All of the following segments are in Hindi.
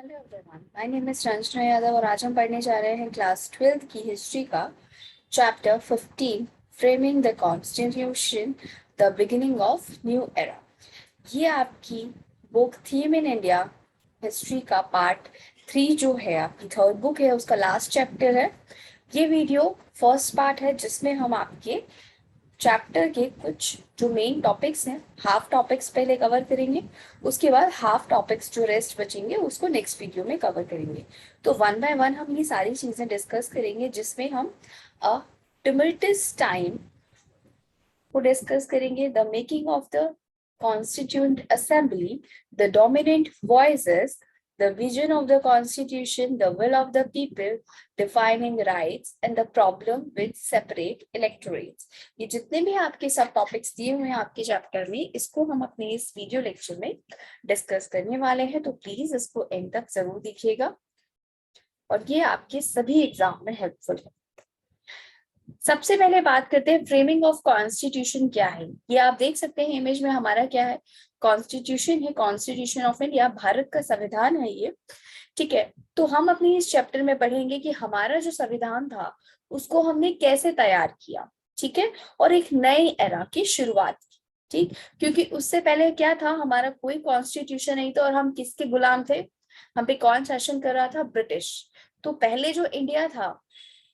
Hello everyone, my name is Ranjana Yadav और आज हम पढ़ने जा रहे हैं क्लास 12th की हिस्ट्री का chapter 15 framing the constitution the beginning of new era. ये आपकी book theme in India history का पार्ट 3 जो है आपकी थर्ड बुक है उसका लास्ट चैप्टर है। ये वीडियो फर्स्ट पार्ट है जिसमें हम आपके चैप्टर के कुछ जो मेन टॉपिक्स हैं हाफ टॉपिक्स पहले कवर करेंगे, उसके बाद हाफ टॉपिक्स जो रेस्ट बचेंगे उसको नेक्स्ट वीडियो में कवर करेंगे। तो वन बाय वन हम ये सारी चीजें डिस्कस करेंगे जिसमें हम tumultuous टाइम को डिस्कस करेंगे, the making of the constituent assembly, the dominant voices, the vision of the constitution, the will of the people, defining rights and the problem with separate electorates। ये जितने भी आपके सब टॉपिक्स दिए हुए हैं आपके चैप्टर में, इसको हम अपने इस वीडियो लेक्चर में डिस्कस करने वाले हैं, तो प्लीज इसको एंड तक जरूर देखिएगा और ये आपके सभी एग्जाम में हेल्पफुल है। सबसे पहले बात करते हैं फ्रेमिंग ऑफ कॉन्स्टिट्यूशन क्या है। ये आप देख सकते हैं इमेज में हमारा क्या है, कॉन्स्टिट्यूशन है, कॉन्स्टिट्यूशन ऑफ इंडिया, भारत का संविधान है ये। ठीक है, तो हम अपने इस चैप्टर में पढ़ेंगे कि हमारा जो संविधान था उसको हमने कैसे तैयार किया। ठीक है, और एक नए एरा की शुरुआत की। ठीक, क्योंकि उससे पहले क्या था, हमारा कोई कॉन्स्टिट्यूशन नहीं था और हम किसके गुलाम थे, हम पे कौन शासन कर रहा था, ब्रिटिश। तो पहले जो इंडिया था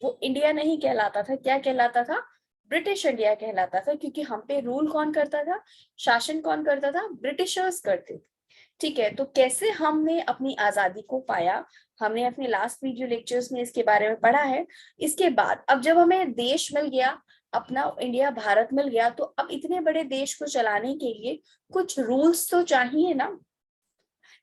वो इंडिया नहीं कहलाता था, क्या कहलाता था, ब्रिटिश इंडिया कहलाता था, क्योंकि हम पे रूल कौन करता था, शासन कौन करता था, ब्रिटिशर्स करते थे। ठीक है, तो कैसे हमने अपनी आजादी को पाया, हमने अपने लास्ट वीडियो लेक्चर्स में इसके बारे में पढ़ा है। इसके बाद अब जब हमें देश मिल गया, अपना इंडिया भारत मिल गया, तो अब इतने बड़े देश को चलाने के लिए कुछ रूल्स तो चाहिए ना।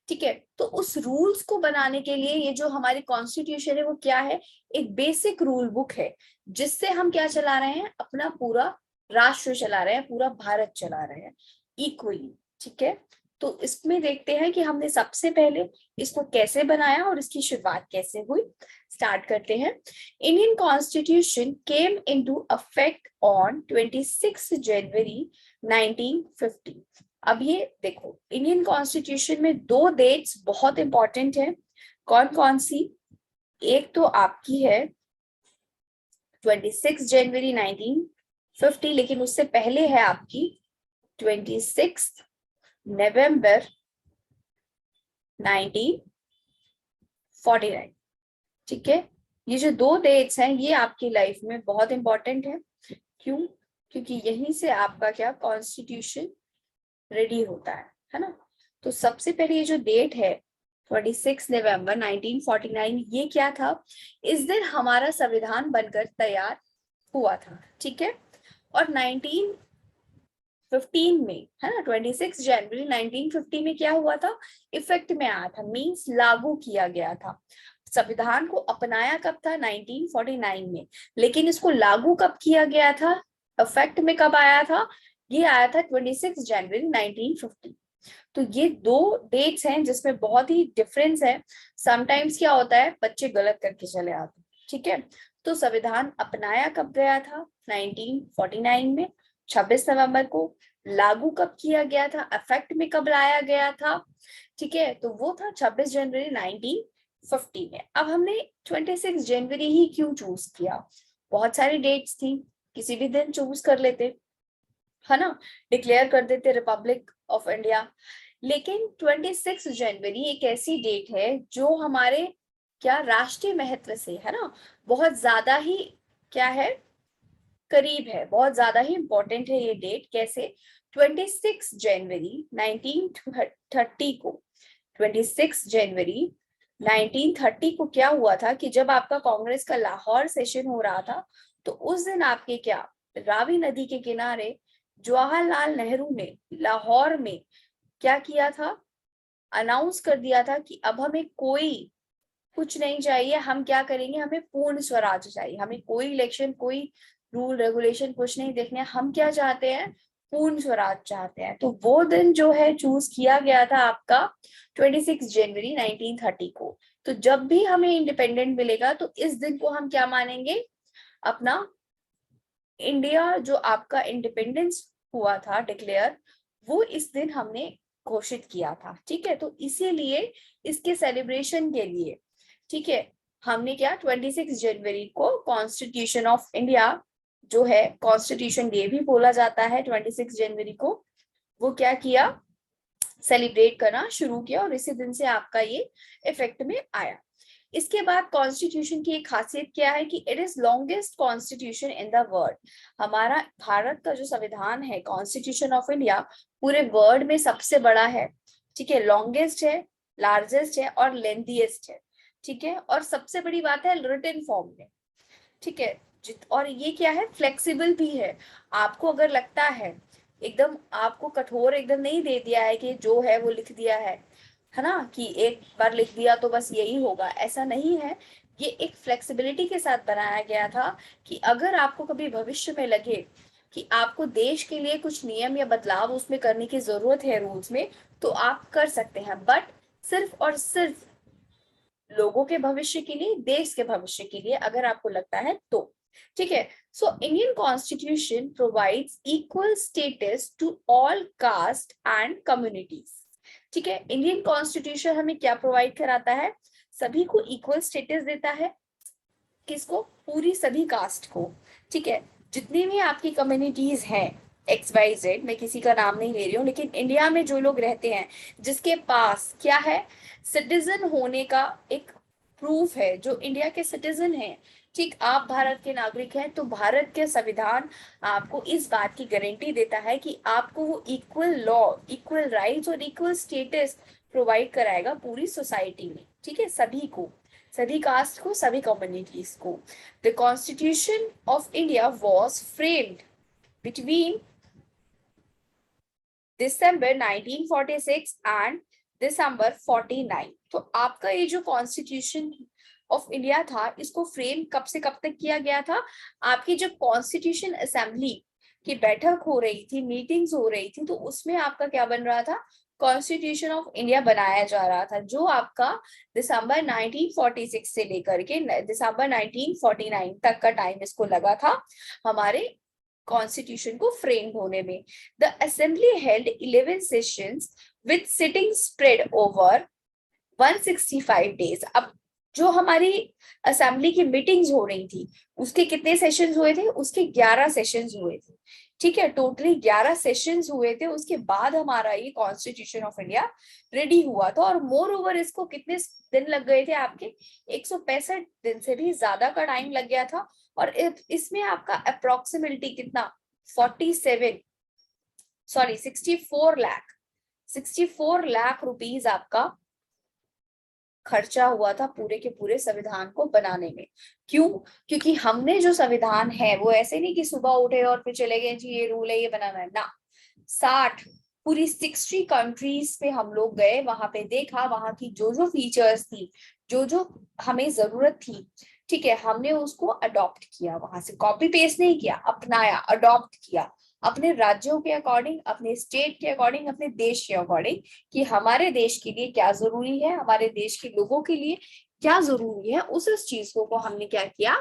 ठीक है, तो उस रूल्स को बनाने के लिए ये जो हमारी कॉन्स्टिट्यूशन है वो क्या है, एक बेसिक रूल बुक है जिससे हम क्या चला रहे हैं, अपना पूरा राष्ट्र चला रहे हैं, पूरा भारत चला रहे हैं इक्वली। ठीक है, तो इसमें देखते हैं कि हमने सबसे पहले इसको कैसे बनाया और इसकी शुरुआत कैसे हुई। स्टार्ट करते हैं। Indian constitution came into affect on 26 जनवरी 1950। अब ये देखो, इंडियन कॉन्स्टिट्यूशन में दो डेट्स बहुत इंपॉर्टेंट है। कौन कौन सी, एक तो आपकी है 26 जनवरी 1950, लेकिन उससे पहले है आपकी 26 नवंबर 1949। ठीक है, ये जो दो डेट्स हैं ये आपकी लाइफ में बहुत इंपॉर्टेंट है। क्यों, क्योंकि यहीं से आपका क्या कॉन्स्टिट्यूशन रेडी होता है ना। तो सबसे पहले ये जो डेट है 26 नवंबर 1949, ये क्या था, इस दिन हमारा संविधान बनकर तैयार हुआ था। ठीक है, और 1915 में, है ना, 26 जनवरी 1950 में क्या हुआ था, इफेक्ट में आया था, मींस लागू किया गया था। संविधान को अपनाया कब था, 1949 में, लेकिन इसको लागू कब किया गया था, इफेक्ट में कब आया था, ये आया था 26 जनवरी 1950। तो ये दो डेट्स हैं जिसमें बहुत ही डिफरेंस है। समटाइम्स क्या होता है, बच्चे गलत करके चले आते हैं। ठीक है, तो संविधान अपनाया कब गया था, 1949 में 26 नवंबर को। लागू कब किया गया था, इफेक्ट में कब लाया गया था, ठीक है, तो वो था 26 जनवरी 1950 में। अब हमने 26 जनवरी ही क्यों चूज किया, बहुत सारी डेट्स थी, किसी भी दिन चूज कर लेते, है ना, डिक्लेयर कर देते रिपब्लिक ऑफ इंडिया। लेकिन 26 जनवरी एक ऐसी डेट है जो हमारे क्या राष्ट्रीय महत्व से, है ना, बहुत ज्यादा ही क्या है, करीब है, बहुत ज्यादा ही इंपॉर्टेंट है ये डेट। कैसे, 26 जनवरी 1930 को, 26 जनवरी 1930 को क्या हुआ था कि जब आपका कांग्रेस का लाहौर सेशन हो रहा था, तो उस दिन आपके क्या, रावी नदी के किनारे जवाहरलाल नेहरू ने लाहौर में क्या किया था, अनाउंस कर दिया था कि अब हमें कोई कुछ नहीं चाहिए, हम क्या करेंगे, हमें पूर्ण स्वराज चाहिए, हमें कोई इलेक्शन, कोई रूल रेगुलेशन कुछ नहीं देखने, हम क्या चाहते हैं, पूर्ण स्वराज चाहते हैं। तो वो दिन जो है चूज किया गया था आपका 26 जनवरी 1930 को। तो जब भी हमें इंडिपेंडेंट मिलेगा तो इस दिन को हम क्या मानेंगे, अपना इंडिया जो आपका इंडिपेंडेंस हुआ था डिक्लेयर, वो इस दिन हमने घोषित किया था। ठीक है, तो इसीलिए इसके सेलिब्रेशन के लिए, ठीक है, हमने क्या 26 जनवरी को कॉन्स्टिट्यूशन ऑफ इंडिया जो है, कॉन्स्टिट्यूशन डे भी बोला जाता है 26 जनवरी को, वो क्या किया, सेलिब्रेट करना शुरू किया और इसी दिन से आपका ये इफेक्ट में आया। इसके बाद कॉन्स्टिट्यूशन की एक खासियत क्या है कि it is longest constitution in the world. हमारा भारत का जो संविधान है, कॉन्स्टिट्यूशन ऑफ इंडिया, पूरे वर्ल्ड में सबसे बड़ा है। ठीक है, लॉन्गेस्ट है, लार्जेस्ट है और लेंथीएस्ट है। ठीक है, और सबसे बड़ी बात है रिटन फॉर्म में। ठीक है, और ये क्या है, फ्लेक्सिबल भी है। आपको अगर लगता है एकदम, आपको कठोर एकदम नहीं दे दिया है कि जो है वो लिख दिया है ना, कि एक बार लिख दिया तो बस यही होगा, ऐसा नहीं है। ये एक फ्लेक्सिबिलिटी के साथ बनाया गया था कि अगर आपको कभी भविष्य में लगे कि आपको देश के लिए कुछ नियम या बदलाव उसमें करने की जरूरत है रूल्स में, तो आप कर सकते हैं, बट सिर्फ और सिर्फ लोगों के भविष्य के लिए, देश के भविष्य के लिए अगर आपको लगता है तो। ठीक है, so Indian constitution provides equal status to all caste and communities. ठीक है, इंडियन कॉन्स्टिट्यूशन हमें क्या प्रोवाइड कराता है, सभी को इक्वल स्टेटस देता है। किसको, पूरी सभी कास्ट को। ठीक है, जितनी भी आपकी कम्युनिटीज हैं XYZ, मैं किसी का नाम नहीं ले रही हूँ, लेकिन इंडिया में जो लोग रहते हैं जिसके पास क्या है, सिटीजन होने का एक प्रूफ है, जो इंडिया के सिटीजन हैं, ठीक, आप भारत के नागरिक हैं, तो भारत के संविधान आपको इस बात की गारंटी देता है कि आपको वो इक्वल लॉ, इक्वल राइट्स और इक्वल स्टेटस प्रोवाइड कराएगा पूरी सोसाइटी में। ठीक है, सभी को, सभी कास्ट को, सभी कम्युनिटीज को। The constitution of India was framed between December 1946 and December 49। तो आपका ये जो कॉन्स्टिट्यूशन ऑफ इंडिया था, इसको फ्रेम कब से कब तक किया गया था, आपकी जब कॉन्स्टिट्यूशन असेंबली की बैठक हो रही थी, मीटिंग्स हो रही थी, तो उसमें आपका क्या बन रहा था, कॉन्स्टिट्यूशन ऑफ इंडिया बनाया जा रहा था, जो आपका दिसंबर 1946 से लेकर के दिसंबर 1949 तक का टाइम इसको लगा था हमारे कॉन्स्टिट्यूशन को फ्रेम होने में। The assembly held 11 sessions with sitting spread over 165 days. अब जो हमारी असेंबली की मीटिंग्स हो रही थी, उसके कितने सेशंस हुए थे, उसके 11 सेशंस हुए थे। ठीक है, टोटली 11 सेशंस हुए थे, उसके बाद हमारा ये कॉन्स्टिट्यूशन ऑफ इंडिया रेडी हुआ था। और मोर ओवर इसको कितने दिन लग गए थे, आपके 165 दिन से भी ज्यादा का टाइम लग गया था। और इसमें आपका अप्रोक्सीमेटली कितना, 64 लाख रुपीज आपका खर्चा हुआ था पूरे के पूरे संविधान को बनाने में। क्यों, क्योंकि हमने जो संविधान है वो ऐसे नहीं कि सुबह उठे और फिर चले गए जी ये रूल है ये बनाना है ना। 60 पूरी 60 कंट्रीज पे हम लोग गए, वहां पे देखा, वहां की जो जो फीचर्स थी, जो जो हमें जरूरत थी, ठीक है, हमने उसको अडॉप्ट किया, वहां से कॉपी पेस्ट नहीं किया, अपनाया, अडॉप्ट किया अपने राज्यों के अकॉर्डिंग, अपने स्टेट के अकॉर्डिंग, अपने देश के अकॉर्डिंग, कि हमारे देश के लिए क्या जरूरी है, हमारे देश के लोगों के लिए क्या जरूरी है, उस चीज को हमने क्या किया,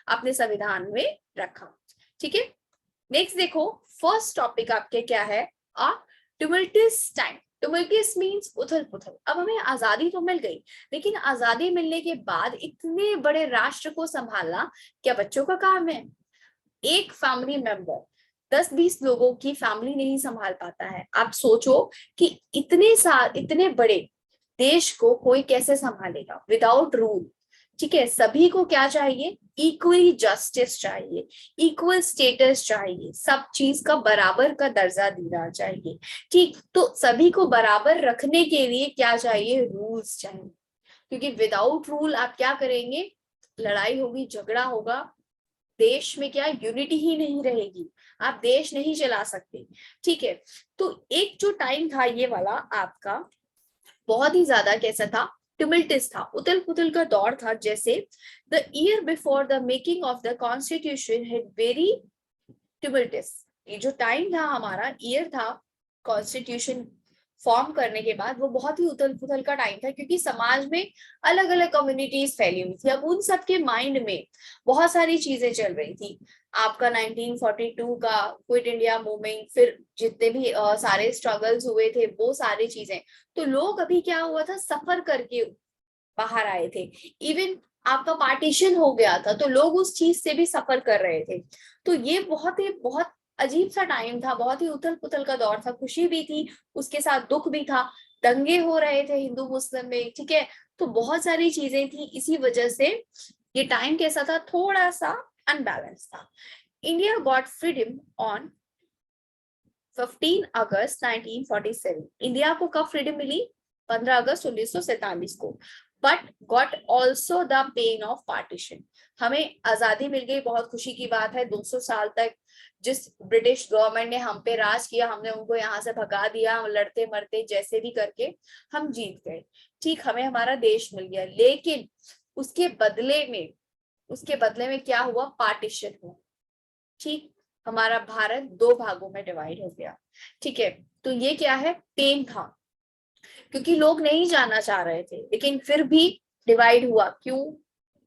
अपने संविधान में रखा। ठीक है, नेक्स्ट देखो, फर्स्ट टॉपिक आपके क्या है, अ टुमल्टियस टाइम। टुमल्टियस मींस उथल पुथल। अब हमें आजादी तो मिल गई, लेकिन आजादी मिलने के बाद इतने बड़े राष्ट्र को संभालना क्या बच्चों का काम है? एक फैमिली मेंबर 10-20 लोगों की फैमिली नहीं संभाल पाता है। आप सोचो कि इतने बड़े देश को कोई कैसे संभालेगा विदाउट रूल। ठीक है, सभी को क्या चाहिए, इक्वली जस्टिस चाहिए, इक्वल स्टेटस चाहिए, सब चीज का बराबर का दर्जा देना चाहिए। ठीक, तो सभी को बराबर रखने के लिए क्या चाहिए, रूल्स चाहिए, क्योंकि विदाउट रूल आप क्या करेंगे, लड़ाई होगी, झगड़ा होगा, देश में क्या यूनिटी ही नहीं रहेगी, आप देश नहीं चला सकते। ठीक है, तो एक जो टाइम था ये वाला आपका बहुत ही ज्यादा कैसा था, टिमल्टिस था, उथल पुथल का दौर था। जैसे the year before the making of the constitution had very tumultuous. ये जो टाइम था हमारा, ईयर था कॉन्स्टिट्यूशन फॉर्म करने के बाद वो बहुत ही उथल पुथल का टाइम था, क्योंकि समाज में अलग अलग कम्युनिटीज फैली हुई थी। अब उन सबके माइंड में बहुत सारी चीजें चल रही थी। आपका 1942 का क्विट इंडिया मूवमेंट, फिर जितने भी सारे स्ट्रगल्स हुए थे वो सारी चीजें, तो लोग अभी क्या हुआ था, सफर करके बाहर आए थे। इवन आपका पार्टीशन हो गया था तो लोग उस चीज से भी सफर कर रहे थे। तो ये बहुत अजीब सा टाइम था, बहुत ही उथल पुथल का दौर था। खुशी भी थी, उसके साथ दुख भी था, दंगे हो रहे थे हिंदू मुस्लिम में, ठीक है। तो बहुत सारी चीजें थी, इसी वजह से ये टाइम कैसा था, थोड़ा सा अनबैलेंस था। India got freedom on 15 August 1947। India को कब फ्रीडम मिली? 15 अगस्त 1947 को। But got also the pain of partition. हमें आजादी मिल गई, बहुत खुशी की बात है। 200 साल तक जिस ब्रिटिश गवर्नमेंट ने हम पे राज किया, हमने उनको यहाँ से भगा दिया, हम लड़ते मरते जैसे भी करके हम जीत गए, ठीक, हमें हमारा देश मिल गया। लेकिन उसके बदले में क्या हुआ? पार्टीशन हुआ, ठीक। हमारा भारत दो भागों में डिवाइड हो गया, ठीक है। तो ये क्या है? पेन था, क्योंकि लोग नहीं जाना चाह रहे थे, लेकिन फिर भी डिवाइड हुआ। क्यों?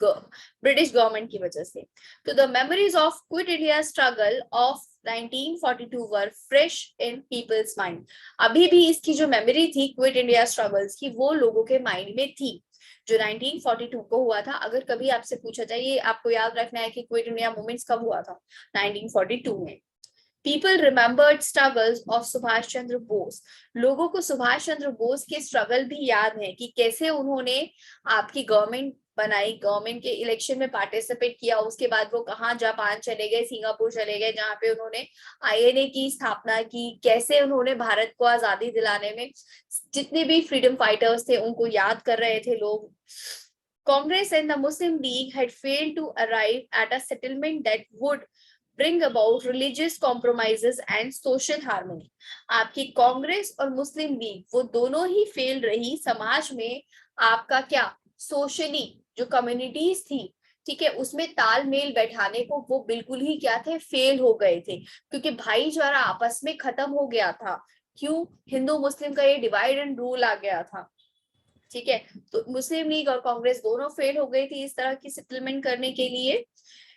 ब्रिटिश गवर्नमेंट की वजह से। तो the memories of quit India struggle of 1942 were fresh in people's mind. अभी भी इसकी जो मेमोरी थी क्विट इंडिया स्ट्रगल्स की, वो लोगों के माइंड में थी, जो 1942 को हुआ था। अगर कभी आपसे पूछा जाए, ये आपको याद रखना है कि क्विट इंडिया मूवमेंट्स कब हुआ था? 1942 में। People remembered struggles of Subhash Chandra Bose. लोगों को सुभाष चंद्र बोस के स्ट्रगल भी याद है कि कैसे उन्होंने आपकी गवर्नमेंट बनाई, गवर्नमेंट के इलेक्शन में पार्टिसिपेट किया, उसके बाद वो कहाँ, जापान चले गए, सिंगापुर चले गए, जहाँ पे उन्होंने आईएनए की स्थापना की। कैसे उन्होंने भारत को आजादी दिलाने में जितने भी फ्रीडम फाइटर्स थे उनको याद कर रहे थे लोग। Congress and the Muslim League had failed to arrive at a settlement that would bring about religious compromises and social harmony. आपकी कांग्रेस और मुस्लिम लीग वो दोनों ही फेल रही समाज में। आपका क्या, सोशली जो कम्युनिटीज थी, ठीक है, उसमें तालमेल बैठाने को वो बिल्कुल ही क्या थे, फेल हो गए थे, क्योंकि भाईचारा आपस में खत्म हो गया था। क्यों? हिंदू मुस्लिम का ये डिवाइड एंड रूल आ गया था, ठीक है। तो मुस्लिम लीग और कांग्रेस दोनों फेल हो गई थी इस तरह की सेटलमेंट करने के लिए।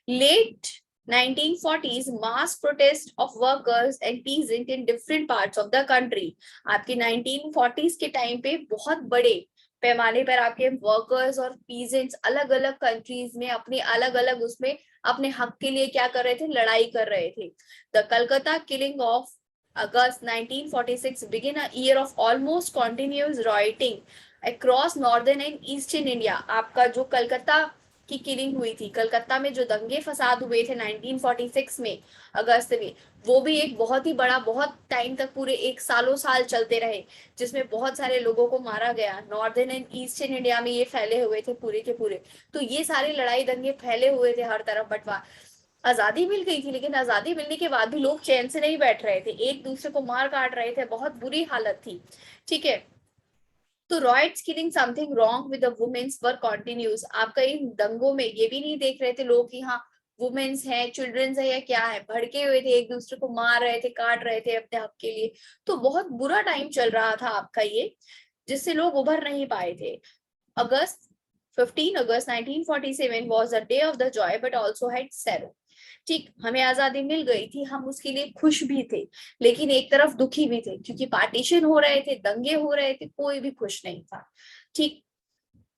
Late 1940s mass protest of workers and peasant in different parts of the country. आपकी 1940s के टाइम पे बहुत बड़े पैमाने पर आपके वर्कर्स और पीजेंट्स अलग अलग कंट्रीज में अपने अलग अलग उसमें अपने हक के लिए क्या कर रहे थे, लड़ाई कर रहे थे। The Calcutta killing of August 1946 began a year of almost continuous rioting across northern and eastern India। आपका जो कलकत्ता की किलिंग हुई थी, कलकत्ता में जो दंगे फसाद हुए थे 1946 में अगस्त में, वो भी एक बहुत ही बड़ा, बहुत टाइम तक पूरे एक सालों साल चलते रहे, जिसमें बहुत सारे लोगों को मारा गया। नॉर्दर्न एंड ईस्टर्न इंडिया में ये फैले हुए थे पूरे के पूरे। तो ये सारे लड़ाई दंगे फैले हुए थे हर तरफ। बंटवारा, आजादी मिल गई थी, लेकिन आजादी मिलने के बाद भी लोग चैन से नहीं बैठ रहे थे, एक दूसरे को मार काट रहे थे, बहुत बुरी हालत थी, ठीक है। तो riots killing something wrong with the women's were continues. आपका इन दंगों में ये भी नहीं देख रहे थे लोग कि हाँ वुमेन्स हैं, चिल्ड्रंस है या क्या है, भड़के हुए थे, एक दूसरे को मार रहे थे, काट रहे थे अपने हक के लिए। तो बहुत बुरा टाइम चल रहा था आपका ये, जिससे लोग उभर नहीं पाए थे। अगस्त 15 अगस्त 1947 was a day of the joy but also had sorrow। ठीक, हमें आजादी मिल गई थी, हम उसके लिए खुश भी थे, लेकिन एक तरफ दुखी भी थे, क्योंकि पार्टीशन हो रहे थे, दंगे हो रहे थे, कोई भी खुश नहीं था, ठीक।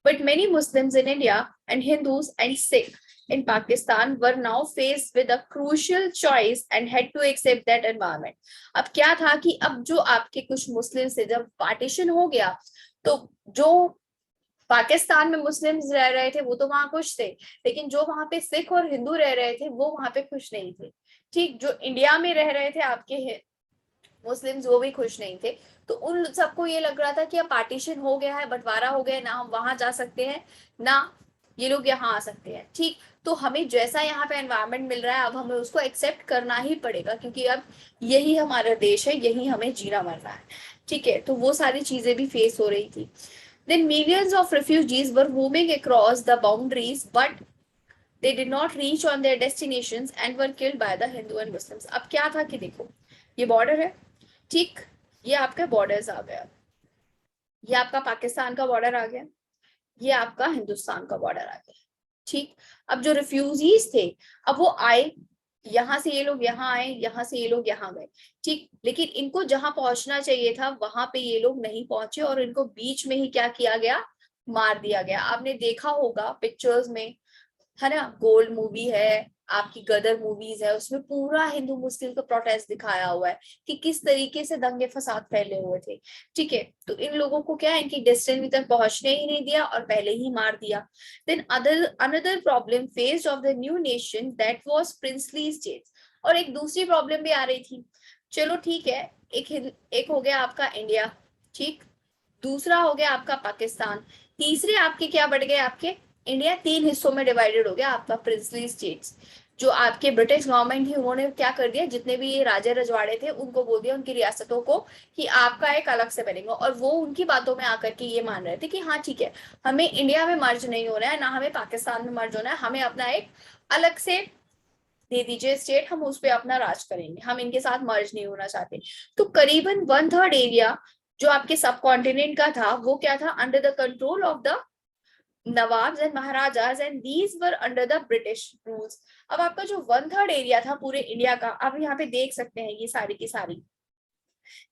But many Muslims in India and Hindus and Sikh in Pakistan were now faced with a crucial choice and had to accept that environment। अब क्या था कि अब जो आपके कुछ मुस्लिम से जब पार्टीशन हो गया, तो जो पाकिस्तान में मुस्लिम्स रह रहे थे वो तो वहां खुश थे, लेकिन जो वहां पे सिख और हिंदू रह रहे थे वो वहां पे खुश नहीं थे, ठीक। जो इंडिया में रह रहे थे आपके मुस्लिम्स, वो भी खुश नहीं थे। तो उन सबको ये लग रहा था कि अब पार्टीशन हो गया है, बंटवारा हो गया, ना हम वहां जा सकते हैं ना ये लोग यहाँ आ सकते हैं, ठीक। तो हमें जैसा यहाँ पे एनवायरनमेंट मिल रहा है, अब हमें उसको एक्सेप्ट करना ही पड़ेगा, क्योंकि अब यही हमारा देश है, यही हमें जीना मरना है, ठीक है। तो वो सारी चीजें भी फेस हो रही थी। Then millions of refugees were moving across the boundaries, but they did not reach on their destinations and were killed by the Hindu and Muslims। अब क्या था कि देखो, ये बॉर्डर है, ठीक, ये आपके बॉर्डर्स आ गया, ये आपका पाकिस्तान का बॉर्डर आ गया, ये आपका हिंदुस्तान का बॉर्डर आ गया। ठीक, अब जो रिफ्यूजीज थे, अब वो आए, यहाँ से ये लोग यहाँ आए, यहाँ से ये लोग यहाँ गए। ठीक, लेकिन इनको जहां पहुंचना चाहिए था वहां पे ये लोग नहीं पहुंचे और इनको बीच में ही क्या किया गया, मार दिया गया। आपने देखा होगा पिक्चर्स में, है ना, गोल्ड मूवी है, आपकी गदर मूवीज है, उसमें पूरा हिंदू मुस्लिम का प्रोटेस्ट दिखाया हुआ है कि किस तरीके से दंगे फसाद फैले हुए थे। ठीक है, तो इन लोगों को क्या है, इनकी डेस्टिनी तक पहुंचने ही नहीं दिया और पहले ही मार दिया। Then another problem faced of the new nation that was princely states. और एक दूसरी प्रॉब्लम भी आ रही थी। चलो ठीक है, एक हो गया आपका इंडिया, ठीक, दूसरा हो गया आपका पाकिस्तान, तीसरे आपके क्या बढ़ गए, आपके इंडिया 3 हिस्सों में डिवाइडेड हो गया, आपका प्रिंसली स्टेट्स। जो आपके ब्रिटिश गवर्नमेंट थी उन्होंने क्या कर दिया, जितने भी ये राजा रजवाड़े थे उनको बोल दिया, उनकी रियासतों को, कि आपका एक अलग से बनेगा। और वो उनकी बातों में आकर के ये मान रहे थे कि हाँ ठीक है, हमें इंडिया में मर्ज नहीं होना है, ना हमें पाकिस्तान में मर्ज होना है, हमें अपना एक अलग से दे दीजिए स्टेट, हम उस पर अपना राज करेंगे, हम इनके साथ मर्ज नहीं होना चाहते। तो करीबन 1/3 एरिया जो आपके सब कॉन्टिनेंट का था वो क्या था, under the control of the nawabs and maharajas, and these were under the British rules. अब आपका जो 1/3 एरिया था पूरे इंडिया का, आप यहाँ पे देख सकते हैं ये सारी की सारी,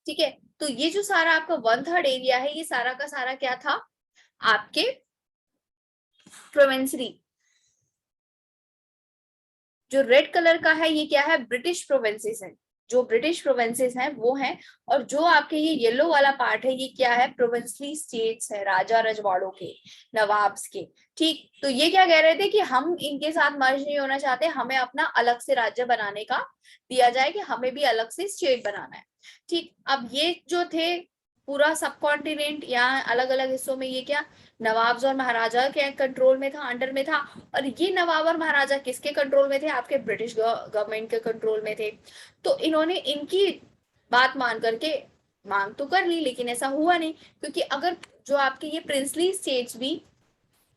ठीक है, तो ये जो सारा आपका 1/3 एरिया है, ये सारा का सारा क्या था, आपके प्रोविंसरी। जो रेड कलर का है ये क्या है, ब्रिटिश प्रोविंसेस है, जो ब्रिटिश प्रोविंसेस हैं वो हैं। और जो आपके ये येलो वाला पार्ट है ये क्या है, प्रोविंसली स्टेट्स है, राजा रजवाड़ों के, नवाब्स के। ठीक, तो ये क्या कह रहे थे कि हम इनके साथ मर्ज नहीं होना चाहते, हमें अपना अलग से राज्य बनाने का दिया जाए, कि हमें भी अलग से स्टेट बनाना है। ठीक, अब ये जो थे पूरा सब कॉन्टिनेंट यहाँ अलग अलग हिस्सों में, ये क्या नवाब्स और महाराजा के कंट्रोल में था, अंडर में था। और ये नवाब और महाराजा किसके कंट्रोल में थे, आपके ब्रिटिश गवर्नमेंट के कंट्रोल में थे। तो इन्होंने इनकी बात मान करके मांग तो कर ली, लेकिन ऐसा हुआ नहीं, क्योंकि अगर जो आपके ये प्रिंसली स्टेट्स भी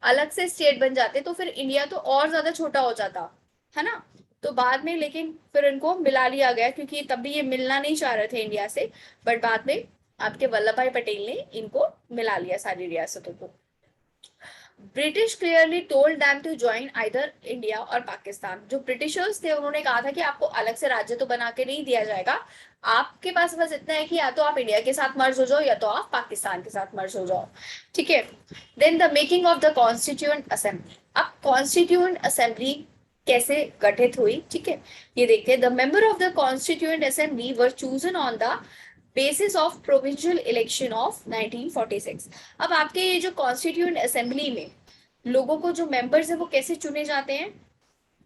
अलग से स्टेट बन जाते तो फिर इंडिया तो और ज्यादा छोटा हो जाता, है ना। तो बाद में लेकिन फिर इनको मिला लिया गया, क्योंकि तब भी ये मिलना नहीं चाह रहे थे इंडिया से, बट बाद में आपके वल्लभ भाई पटेल ने इनको मिला लिया सारी रियासतों को। British clearly told them to join either India और पाकिस्तान। जो ब्रिटिशर्स थे उन्होंने कहा था कि आपको अलग से राज्य तो बना के नहीं दिया जाएगा, आपके पास बस इतना है कि या तो आप इंडिया के साथ मर्ज हो जाओ या तो आप पाकिस्तान के साथ मर्ज हो जाओ। ठीक है, then the making of the constituent assembly. अब कॉन्स्टिट्यूएंट असेंबली कैसे गठित हुई, ठीक है, ये देखते हैं। The member of the constituent assembly were chosen on the basis of provincial election of 1946। अब आपके ये जो कॉन्स्टिट्यूएंट असेंबली में लोगों को, जो मेंबर्स है वो कैसे चुने जाते हैं,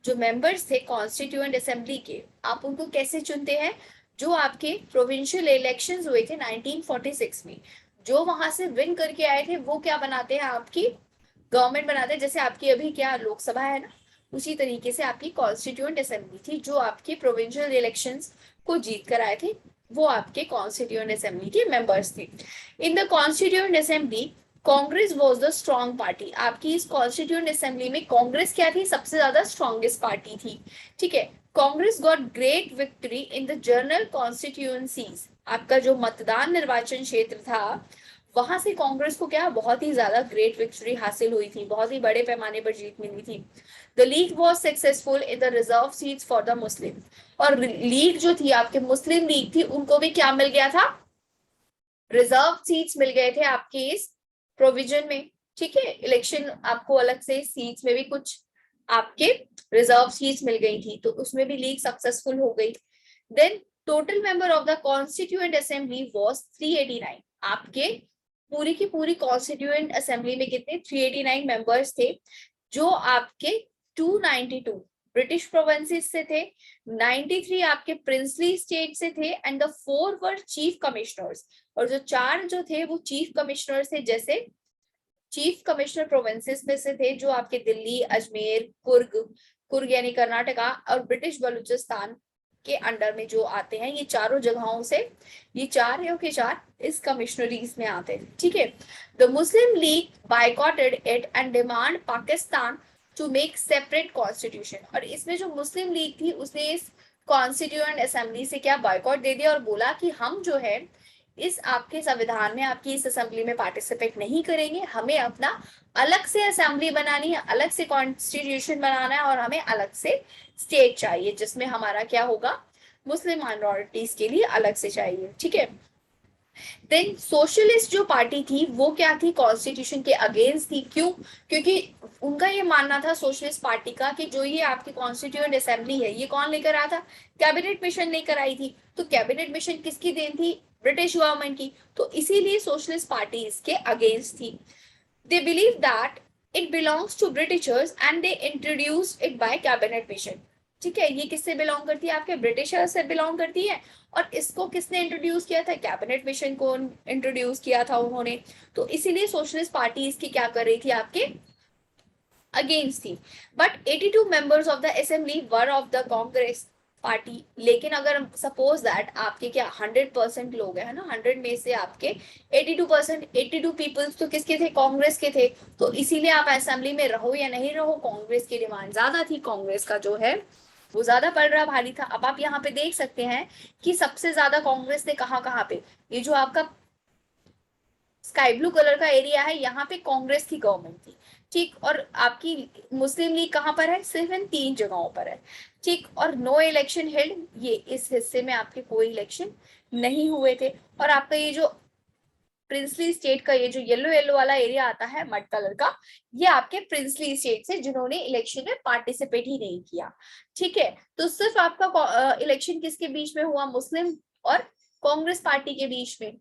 जो मेंबर्स थे कॉन्स्टिट्यूएंट असेंबली के, आप उनको कैसे चुनते हैं, जो आपके प्रोविंशियल इलेक्शंस हुए थे 1946 में, जो वहां से विन करके आए थे वो क्या बनाते हैं, आपकी गवर्नमेंट बनाते हैं। जैसे आपकी अभी क्या लोकसभा है ना, उसी तरीके से आपकी कॉन्स्टिट्यूएंट असेंबली थी, जो आपके प्रोविंशियल इलेक्शंस को जीत कर आए थे, वो आपके कॉन्स्टिट्यूएंट असेंबली के मेंबर्स थे। In the constituent assembly Congress was the strong party. आपकी इस कॉन्स्टिट्यूएंट असेंबली में कांग्रेस क्या थी, सबसे ज्यादा स्ट्रॉन्गेस्ट पार्टी थी। ठीक है, Congress got great victory in the general constituencies. आपका जो मतदान निर्वाचन क्षेत्र था वहां से कांग्रेस को क्या बहुत ही ज्यादा ग्रेट विक्ट्री हासिल हुई थी, बहुत ही बड़े पैमाने पर जीत मिली थी। The league was successful in the reserve seats for the Muslim. और लीग जो थी आपके मुस्लिम लीग थी, उनको भी क्या मिल गया था, रिजर्व सीट्स मिल गए थे आपके इस प्रोविजन में। ठीक है, इलेक्शन आपको अलग से सीट्स में भी कुछ आपके रिजर्व सीट्स मिल गई थी, तो उसमें भी लीग सक्सेसफुल हो गई। Then total member of the constituent assembly was 389। आपके पूरी की पूरी कॉन्स्टिट्यूएंट असेंबली में कितने 389 मेंबर्स थे, जो आपके 292 ब्रिटिश प्रोविंसेस से थे, 93 आपके प्रिंसली स्टेट से थे, and the 4 were chief commissioners. और जो 4 जो थे वो चीफ कमिश्नर थे, जैसे चीफ कमिश्नर प्रोविंसेस में से थे, जो आपके दिल्ली, अजमेर, कुर्ग यानी कर्नाटका और ब्रिटिश बलूचिस्तान के अंडर में जो आते हैं, ये चारों जगहों से, ये 4 के 4 इस कमिश्नरीज में आते हैं। ठीक है, the Muslim league boycotted it and demand Pakistan to make separate constitution. और इसमें जो मुस्लिम लीग थी उसने इस कॉन्स्टिट्यूएंट असेंबली से क्या बायकॉट दे दिया और बोला कि हम जो है इस आपके संविधान में, आपकी इस असेंबली में पार्टिसिपेट नहीं करेंगे, हमें अपना अलग से असेंबली बनानी है, अलग से कॉन्स्टिट्यूशन बनाना है और हमें अलग से स्टेट चाहिए जिसमें हमारा क्या होगा, मुस्लिम माइनॉरिटीज के लिए अलग से चाहिए। ठीक है। देन सोशलिस्ट जो पार्टी थी वो क्या थी, कॉन्स्टिट्यूशन के अगेंस्ट थी। क्यों? क्योंकि उनका ये मानना था सोशलिस्ट पार्टी का कि जो ये आपकी कॉन्स्टिट्यूएंट असेंबली है ये कौन लेकर आया था, कैबिनेट मिशन लेकर आई थी। तो कैबिनेट मिशन किसकी देन थी, ब्रिटिश गवर्नमेंट की। तो इसीलिए सोशलिस्ट पार्टी इसके अगेंस्ट थी। They believe that it belongs to Britishers and they introduce it by cabinet mission. ठीक है, ये किससे बिलोंग करती है, आपके ब्रिटिशर से बिलोंग करती है। और इसको किसने इंट्रोड्यूस किया था, कैबिनेट मिशन को इंट्रोड्यूस किया था उन्होंने। तो इसीलिए सोशलिस्ट पार्टी इसकी क्या कर रही थी, आपके अगेंस्ट थी। But 82 members of the assembly were of the Congress party. लेकिन अगर सपोज दैट आपके क्या 100% लोग हैं ना, 100 में से आपके 82%, 82 पीपल्स तो किसके थे, कांग्रेस के थे। तो इसीलिए आप असेंबली में रहो या नहीं रहो, कांग्रेस की डिमांड ज्यादा थी, कांग्रेस का जो है वो ज्यादा पड़ रहा भारी था। अब आप यहाँ पे देख सकते हैं कि सबसे ज्यादा कांग्रेस ने कहाँ कहाँ पे, ये जो आपका स्काई ब्लू कलर का एरिया है यहाँ पे कांग्रेस की गवर्नमेंट थी। ठीक, और आपकी मुस्लिम लीग कहाँ पर है, सिर्फ इन 3 जगहों पर है। ठीक, और नो इलेक्शन हेल्ड, ये इस हिस्से में आपके कोई इलेक्शन नहीं हुए थे। और आपका ये जो प्रिंसली स्टेट का ये जो येलो येलो वाला एरिया आता है मड कलर का, ये आपके प्रिंसली स्टेट से जिन्होंने इलेक्शन में पार्टिसिपेट ही नहीं किया। ठीक है, तो सिर्फ आपका इलेक्शन किसके बीच में हुआ, मुस्लिम और कांग्रेस पार्टी के बीच में।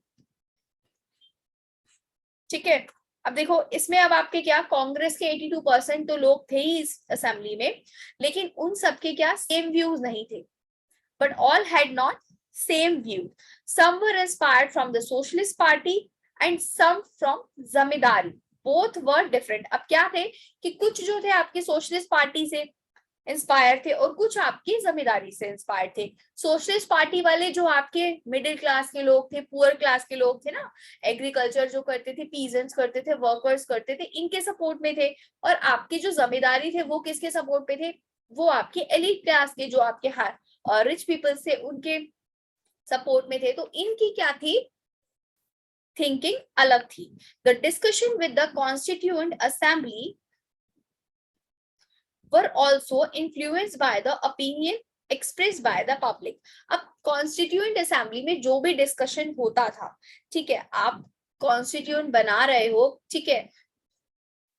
ठीक है, अब देखो इसमें अब आपके क्या, कांग्रेस के 82% तो लोग थे ही इस असेंबली में, लेकिन उन सबके क्या सेम व्यूज नहीं थे। But all had not same view, some were inspired from the socialist party and some from zamindari, both were different. अब क्या थे कि कुछ जो थे आपके सोशलिस्ट पार्टी से इंस्पायर थे और कुछ आपकी जमींदारी से इंस्पायर थे। सोशलिस्ट पार्टी वाले जो आपके मिडिल क्लास के लोग थे, पुअर क्लास के लोग थे ना, एग्रीकल्चर जो करते थे, पीजेंट्स करते थे, वर्कर्स करते थे, इनके सपोर्ट में थे। और आपकी जो जमींदारी थे वो किसके सपोर्ट पे थे, वो आपके एलिट क्लास के जो आपके रिच पीपल्स थे उनके सपोर्ट में थे। तो इनकी क्या थी, थिंकिंग अलग थी। The discussion with the constituent assembly were also influenced by the opinion expressed by the public। अब कॉन्स्टिट्यूएंट असेंबली में जो भी डिस्कशन होता था, ठीक है, आप कॉन्स्टिट्यूएंट बना रहे हो, ठीक है,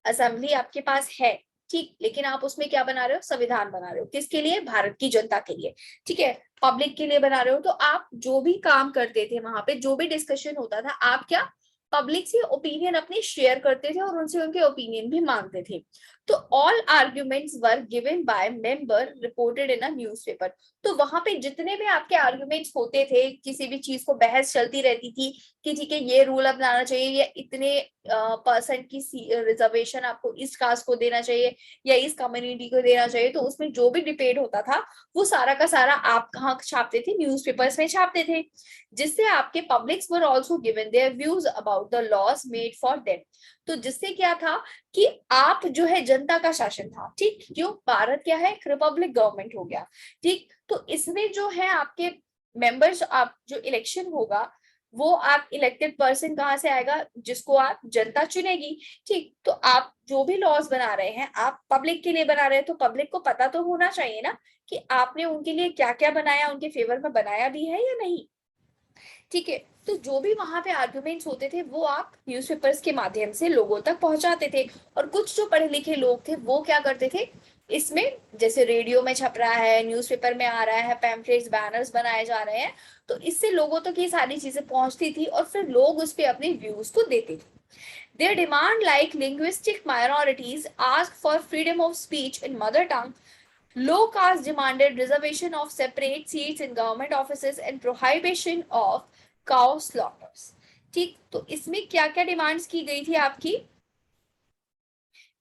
असेंबली आपके पास है, ठीक, लेकिन आप उसमें क्या बना रहे हो, संविधान बना रहे हो, किसके लिए, भारत की जनता के लिए। ठीक है, पब्लिक के लिए बना रहे हो। तो आप जो भी काम करते थे वहां पे, जो भी डिस्कशन होता था, आप क्या पब्लिक से ओपिनियन अपनी शेयर करते थे और उनसे उनके ओपिनियन भी मांगते थे। तो all arguments were given by member reported in a newspaper. तो वहां पे जितने भी आपके आर्ग्यूमेंट्स होते थे, किसी भी चीज को बहस चलती रहती थी कि ठीक है ये रूल अपनाना चाहिए, या इतने परसेंट की रिजर्वेशन आपको इस कास्ट को देना चाहिए या इस कम्युनिटी को देना चाहिए, तो उसमें जो भी डिबेट होता था वो सारा का सारा आप कहाँ छापते थे, न्यूज़पेपर्स में छापते थे, जिससे आपके publics were also given their views about the laws made for them. तो जिससे क्या था कि आप जो है जनता का शासन था। ठीक, क्यों, भारत क्या है, रिपब्लिक गवर्नमेंट हो गया। ठीक, तो इसमें जो है आपके मेंबर्स, आप जो इलेक्शन होगा वो आप इलेक्टेड पर्सन कहाँ से आएगा, जिसको आप जनता चुनेगी। ठीक, तो आप जो भी लॉज बना रहे हैं आप पब्लिक के लिए बना रहे हैं, तो पब्लिक को पता तो होना चाहिए ना कि आपने उनके लिए क्या क्या बनाया, उनके फेवर में बनाया भी है या नहीं। ठीक है, तो जो भी वहां पे आर्गुमेंट्स होते थे वो आप न्यूज़पेपर्स के माध्यम से लोगों तक पहुंचाते थे। और कुछ जो पढ़े लिखे लोग थे वो क्या करते थे, इसमें जैसे रेडियो में छप रहा है, न्यूज़पेपर में आ रहा है, पैम्फलेट्स बैनर्स बनाए जा रहे हैं, तो इससे लोगों तक ये सारी चीजें पहुंचती थी और फिर लोग उस पर अपने व्यूज को देते थे। Their demand, like linguistic minorities, asked for freedom of speech in mother tongue. Low caste demanded reservation of separate seats in government offices and prohibition of cow slaughters। ठीक, तो इसमें क्या क्या डिमांड्स की गई थी आपकी,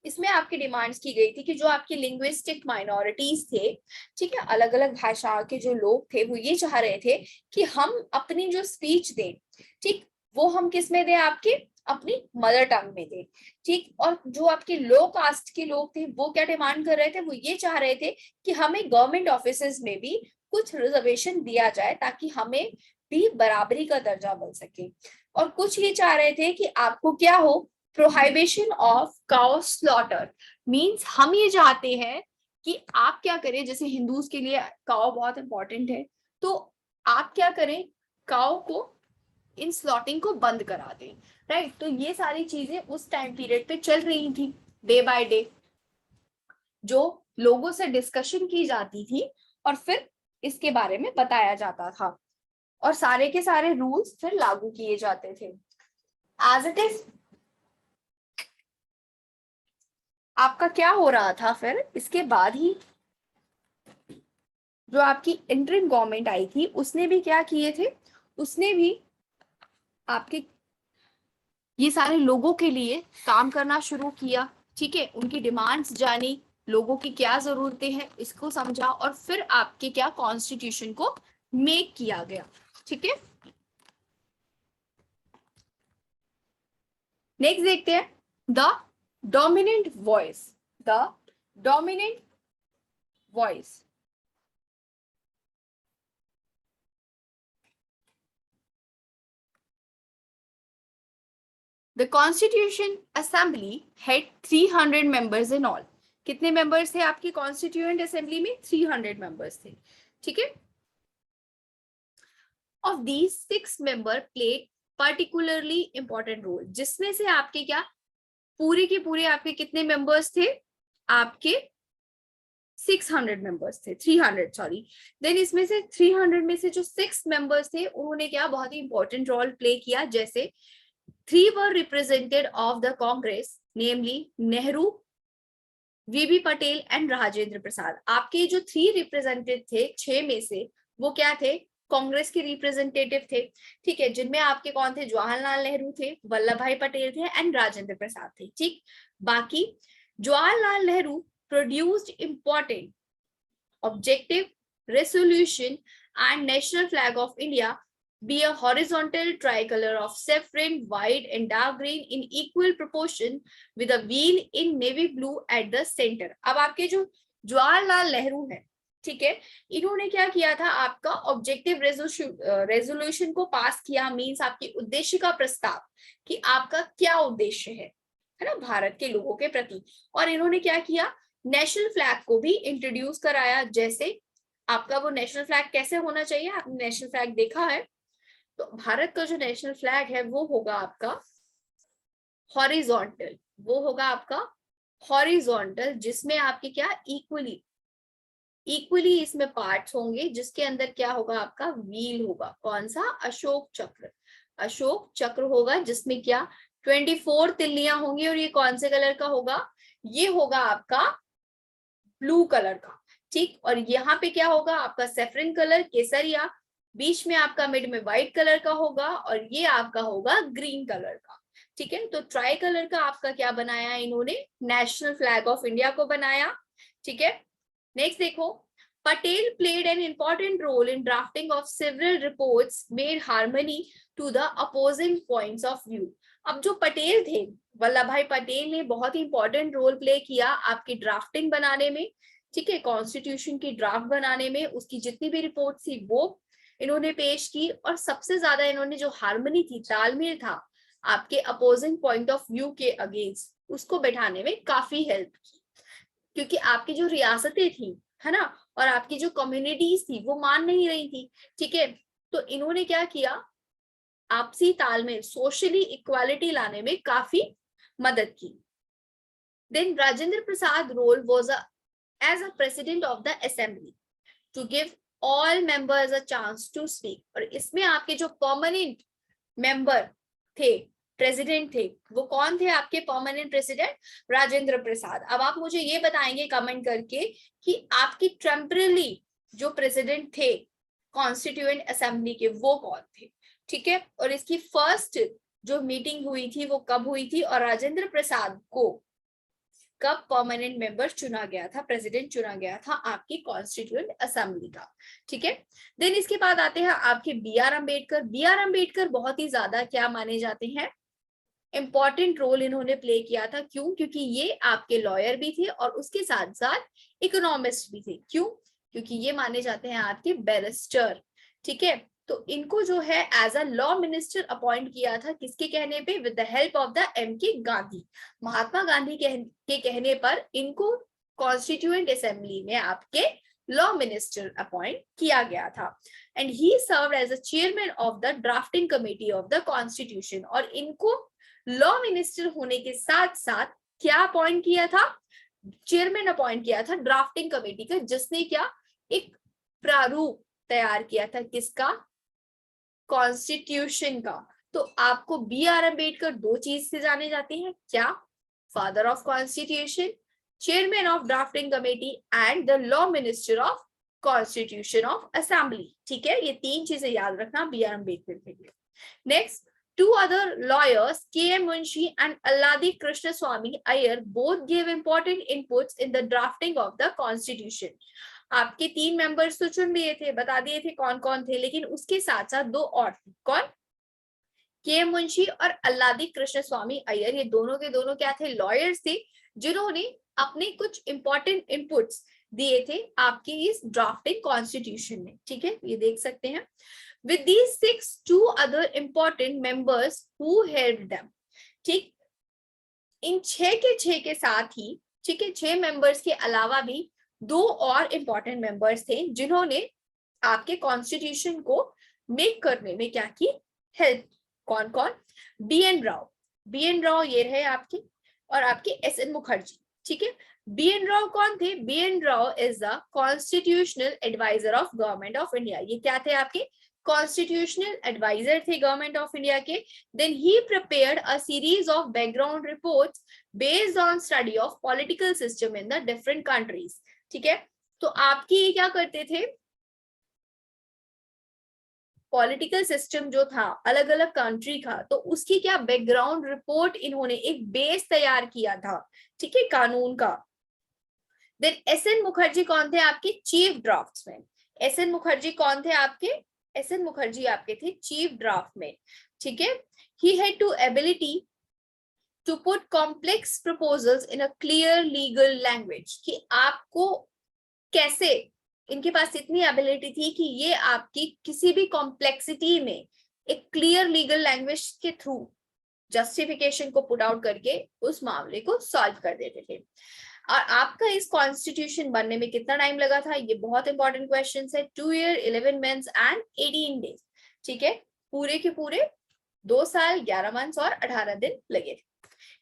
इसमें आपकी डिमांड्स की गई थी कि जो आपकी लिंग्विस्टिक माइनॉरिटीज थे, ठीक है, अलग अलग भाषा के जो लोग थे वो ये चाह रहे थे कि हम अपनी जो स्पीच दें, ठीक, वो हम किस में दें, आपके अपनी मदर टंग में दें। ठीक, और जो आपके लो कास्ट के लोग थे वो क्या डिमांड कर रहे थे, वो ये चाह रहे थे कि हमें गवर्नमेंट ऑफिसेज में भी कुछ रिजर्वेशन दिया जाए ताकि हमें भी बराबरी का दर्जा मिल सके। और कुछ ये चाह रहे थे कि आपको क्या हो, prohibition of cow slaughter, means हम ये चाहते हैं कि आप क्या करें, जैसे हिंदूज के लिए काउ बहुत इंपॉर्टेंट है, तो आप क्या करें, काउ को इन स्लॉटिंग को बंद करा दें, राइट। तो ये सारी चीजें उस टाइम पीरियड पे चल रही थी, डे बाय डे जो लोगों से डिस्कशन की जाती थी और फिर इसके बारे में बताया जाता था और सारे के सारे रूल्स फिर लागू किए जाते थे। एज इट इज आपका क्या हो रहा था, फिर इसके बाद ही जो आपकी इंटरिम गवर्नमेंट आई थी उसने भी क्या किए थे, उसने भी आपके ये सारे लोगों के लिए काम करना शुरू किया, ठीक है, उनकी डिमांड्स जानी, लोगों की क्या जरूरतें हैं इसको समझा और फिर आपके क्या कॉन्स्टिट्यूशन को मेक किया गया, ठीक है। नेक्स्ट देखते हैं the dominant voice, the dominant voice. The Constitution Assembly had 300 members in all. कितने मेंबर्स थे आपकी कॉन्स्टिट्यूएंट असेंबली में? 300 मेंबर्स थे, ठीक है। Of these 6 member played particularly important role, जिसमें से आपके क्या पूरे के पूरे आपके कितने मेंबर्स थे, आपके 600 मेंबर्स थे, 300 सॉरी। देन इसमें से 300 में से जो 6 मेंबर्स थे उन्होंने क्या बहुत ही इंपॉर्टेंट रोल प्ले किया, जैसे 3 were represented of the Congress, namely Nehru, V B Patel and Rajendra Prasad. आपके जो 3 रिप्रेजेंटेटिव थे 6 में से वो क्या थे, कांग्रेस के रिप्रेजेंटेटिव थे, ठीक है, जिनमें आपके कौन थे, जवाहरलाल नेहरू थे, वल्लभ भाई पटेल थे एंड राजेंद्र प्रसाद थे, ठीक। बाकी Jawaharlal Nehru produced important objective resolution and national flag of India be a horizontal tricolor of saffron, white and dark green in equal proportion with a wheel in navy blue at the center। अब आपके जो जवाहरलाल नेहरू है, ठीक है, इन्होंने क्या किया था, आपका ऑब्जेक्टिव रेजोल्यूशन को पास किया, मींस आपकी उद्देश्य का प्रस्ताव कि आपका क्या उद्देश्य है ना भारत के लोगों के प्रति। और इन्होंने क्या किया, नेशनल फ्लैग को भी इंट्रोड्यूस कराया, जैसे आपका वो नेशनल फ्लैग कैसे होना चाहिए, आपने नेशनल फ्लैग देखा है, तो भारत का जो नेशनल फ्लैग है वो होगा आपका हॉरिजॉन्टल, वो होगा आपका हॉरिजॉन्टल, जिसमें आपके क्या इक्वली इसमें पार्ट्स होंगे, जिसके अंदर क्या होगा, आपका व्हील होगा, कौन सा, अशोक चक्र, अशोक चक्र होगा, जिसमें क्या 24 तिल्लियां होंगी और ये कौन से कलर का होगा, ये होगा आपका ब्लू कलर का, ठीक। और यहाँ पे क्या होगा, आपका सेफरन कलर, केसरिया, बीच में आपका मिड में व्हाइट कलर का होगा और ये आपका होगा ग्रीन कलर का, ठीक है। तो ट्राई कलर का आपका क्या बनाया इन्होंने, नेशनल फ्लैग ऑफ इंडिया को बनाया, ठीक है। नेक्स्ट देखो, Patel played an important role in drafting of several reports made harmony to the opposing points of view। अब जो पटेल थे, वल्लभ भाई पटेल ने बहुत ही इंपॉर्टेंट रोल प्ले किया आपकी ड्राफ्टिंग बनाने में, ठीक है, कॉन्स्टिट्यूशन की ड्राफ्ट बनाने में, उसकी जितनी भी रिपोर्ट थी वो इन्होंने पेश की और सबसे ज्यादा इन्होंने जो हार्मनी थी, तालमेल था आपके अपोजिंग पॉइंट ऑफ व्यू के अगेंस्ट, उसको बैठाने में काफी हेल्प की, क्योंकि आपकी जो रियासतें थी, है ना, और आपकी जो कम्युनिटीज थी वो मान नहीं रही थी, ठीक है। तो इन्होंने क्या किया, आपसी तालमेल, सोशली इक्वालिटी लाने में काफी मदद की। Then Rajendra Prasad role was as a president of the assembly to give all members a chance to speak. और इसमें आपके जो परमानेंट मेंबर थे, प्रेसिडेंट थे, वो कौन थे आपके परमानेंट प्रेसिडेंट, राजेंद्र प्रसाद। अब आप मुझे ये बताएंगे कमेंट करके कि आपकी टेम्पररी जो प्रेसिडेंट थे कॉन्स्टिट्यूएंट असेंबली के वो कौन थे, ठीक है। और इसकी फर्स्ट जो मीटिंग हुई थी वो कब हुई थी और राजेंद्र प्रसाद को कब परमानेंट मेंबर चुना गया था, प्रेसिडेंट चुना गया था आपकी कॉन्स्टिट्यूएंट असेंबली का, ठीक है। देन इसके बाद आते हैं आपके B R Ambedkar. B R Ambedkar बहुत ही ज्यादा क्या माने जाते हैं, इंपॉर्टेंट रोल इन्होंने प्ले किया था, क्यों, क्योंकि ये आपके लॉयर भी थे और उसके साथ साथ इकोनॉमिस्ट भी थे, क्यों, क्योंकि ये माने जाते हैं आपके बैरिस्टर, ठीक है। तो इनको जो है as a law minister appoint किया था, किसके कहने पे? With the help of the M.K. Gandhi. Mahatma Gandhi के कहने पर इनको कॉन्स्टिट्यूएंट असेंबली में आपके लॉ मिनिस्टर अपॉइंट किया गया था। And he served as a chairman of the drafting committee of the constitution. और इनको लॉ मिनिस्टर होने के साथ साथ क्या अपॉइंट किया था? चेयरमैन अपॉइंट किया था ड्राफ्टिंग कमेटी का, जिसने क्या? एक प्रारूप तैयार किया था, किसका? कॉन्स्टिट्यूशन का। तो आपको B.R. अम्बेडकर दो चीज से जाने जाते हैं, क्या? Father of constitution, chairman of drafting committee and the law minister of constitution of assembly. ठीक है, ये तीन चीजें याद रखना B.R. अम्बेडकर के लिए। Next, two other lawyers, K.M. Munshi and Alladi Krishnaswamy Iyer, both gave important inputs in the drafting of the constitution. आपके तीन मेंबर्स तो चुन लिए थे, बता दिए थे कौन कौन थे, लेकिन उसके साथ साथ दो और थे। कौन? के मुंशी और अल्लादी कृष्ण स्वामी अय्यर। ये दोनों के दोनों क्या थे? लॉयर्स थे, जिन्होंने अपने कुछ इंपॉर्टेंट इनपुट्स दिए थे आपके इस ड्राफ्टिंग कॉन्स्टिट्यूशन में। ठीक है, ये देख सकते हैं। With these six, two other important members who helped them. ठीक, इन छह के साथ ही, ठीक है, 6 मेंबर्स के अलावा भी दो और इंपॉर्टेंट मेंबर्स थे, जिन्होंने आपके कॉन्स्टिट्यूशन को मेक करने में क्या की? हेल्प। कौन कौन? B.N. राव। B.N. राव ये रहे आपके, और आपके S.N. मुखर्जी। ठीक है, B.N. राव कौन थे? B.N. Rao is the constitutional adviser of government of India. ये क्या थे? आपके कॉन्स्टिट्यूशनल एडवाइजर थे गवर्नमेंट ऑफ इंडिया के। Then he prepared a series of background reports based on study of political system in the different countries. ठीक है, तो आपकी ये क्या करते थे? पॉलिटिकल सिस्टम जो था अलग अलग कंट्री का, तो उसकी क्या बैकग्राउंड रिपोर्ट इन्होंने एक बेस तैयार किया था, ठीक है, कानून का। Then S.N. मुखर्जी कौन थे? आपके चीफ ड्राफ्ट्समैन। S.N. मुखर्जी कौन थे आपके? S.N. मुखर्जी आपके थे चीफ ड्राफ्ट में। ठीक है, he had to ability to put complex proposals in a clear legal language। कि आपको कैसे, इनके पास इतनी एबिलिटी थी कि ये आपकी किसी भी कॉम्प्लेक्सिटी में एक क्लियर लीगल लैंग्वेज के थ्रू जस्टिफिकेशन को पुट आउट करके उस मामले को सॉल्व कर देते थे। और आपका इस कॉन्स्टिट्यूशन बनने में कितना टाइम लगा था? ये बहुत इंपॉर्टेंट क्वेश्चन है। 2 years 11 months एंड 18 days। ठीक है, पूरे के पूरे 2 साल 11 मंथ्स और 18 दिन लगे थे।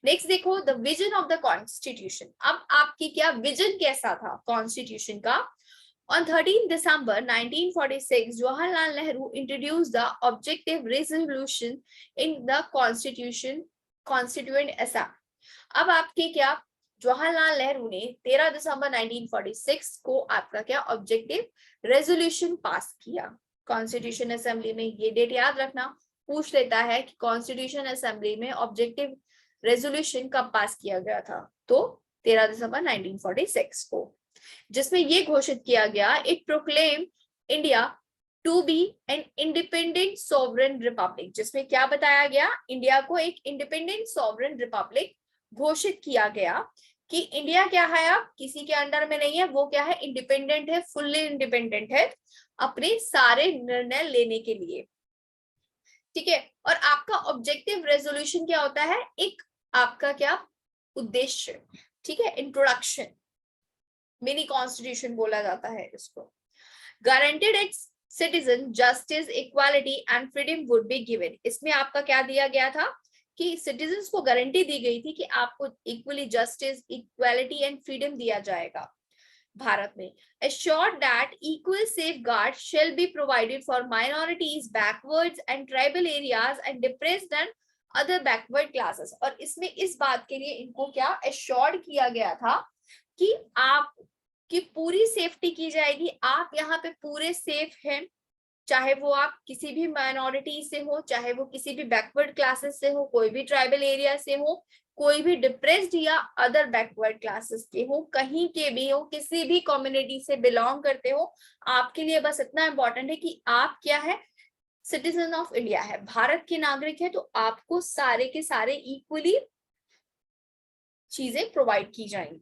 नेक्स्ट देखो, the vision of the constitution. अब आपकी क्या विजन कैसा था कॉन्स्टिट्यूशन का? On 13 December 1946, Jawaharlal Nehru introduced the objective resolution in the Constituent Assembly. अब आपके क्या, जवाहरलाल नेहरू ने 13 दिसंबर 1946 को आपका क्या ऑब्जेक्टिव रेजोल्यूशन पास किया कॉन्स्टिट्यूशन असेंबली में। ये डेट याद रखना, पूछ लेता है कि कॉन्स्टिट्यूशन असेंबली में ऑब्जेक्टिव रेजोल्यूशन कब पास किया गया था? तो 13 दिसंबर 1946 को, जिसमें ये घोषित किया गया, it proclaim India to be an independent sovereign republic. जिसमें क्या बताया गया? इंडिया को एक इंडिपेंडेंट सॉवरेन रिपब्लिक घोषित किया गया कि इंडिया क्या है, अब किसी के अंडर में नहीं है, वो क्या है? इंडिपेंडेंट है, फुल्ली इंडिपेंडेंट है अपने सारे निर्णय लेने के लिए। ठीक है, और आपका ऑब्जेक्टिव रेजोल्यूशन क्या होता है? एक आपका क्या उद्देश्य, ठीक है, इंट्रोडक्शन, मिनी कॉन्स्टिट्यूशन बोला जाता है इसको। Guaranteed it's citizen justice equality and freedom would be given. इसमें आपका क्या दिया गया था कि सिटीजन्स को गारंटी दी गई थी कि आपको equally justice, equality and freedom दिया जाएगा भारत में। assured that equal safeguards shall be provided for minorities, backwards and tribal areas and depressed and other backward classes। और इसमें इस बात के लिए इनको क्या assured किया गया था कि आप की पूरी सेफ्टी की जाएगी, आप यहाँ पे पूरे सेफ हैं, चाहे वो आप किसी भी माइनॉरिटी से हो, चाहे वो किसी भी बैकवर्ड क्लासेस से हो, कोई भी ट्राइबल एरिया से हो, कोई भी डिप्रेस्ड या अदर बैकवर्ड क्लासेस के हो, कहीं के भी हो, किसी भी कम्युनिटी से बिलोंग करते हो, आपके लिए बस इतना इंपॉर्टेंट है कि आप क्या है? सिटीजन ऑफ इंडिया है, भारत के नागरिक है, तो आपको सारे के सारे इक्वली चीजें प्रोवाइड की जाएंगी,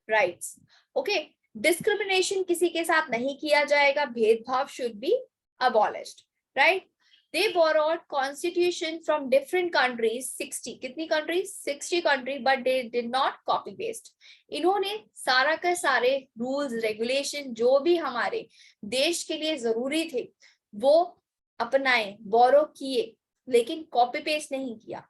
राइट्स। ओके, डिस्क्रिमिनेशन किसी के साथ नहीं किया जाएगा, भेदभाव should be abolished, right? They borrowed constitution from different countries, 60, कितनी countries? 60 country, but they did not copy paste. इन्होंने सारा के सारे rules, regulation जो भी हमारे देश के लिए जरूरी थे वो अपनाए, borrow किए, लेकिन copy paste नहीं किया.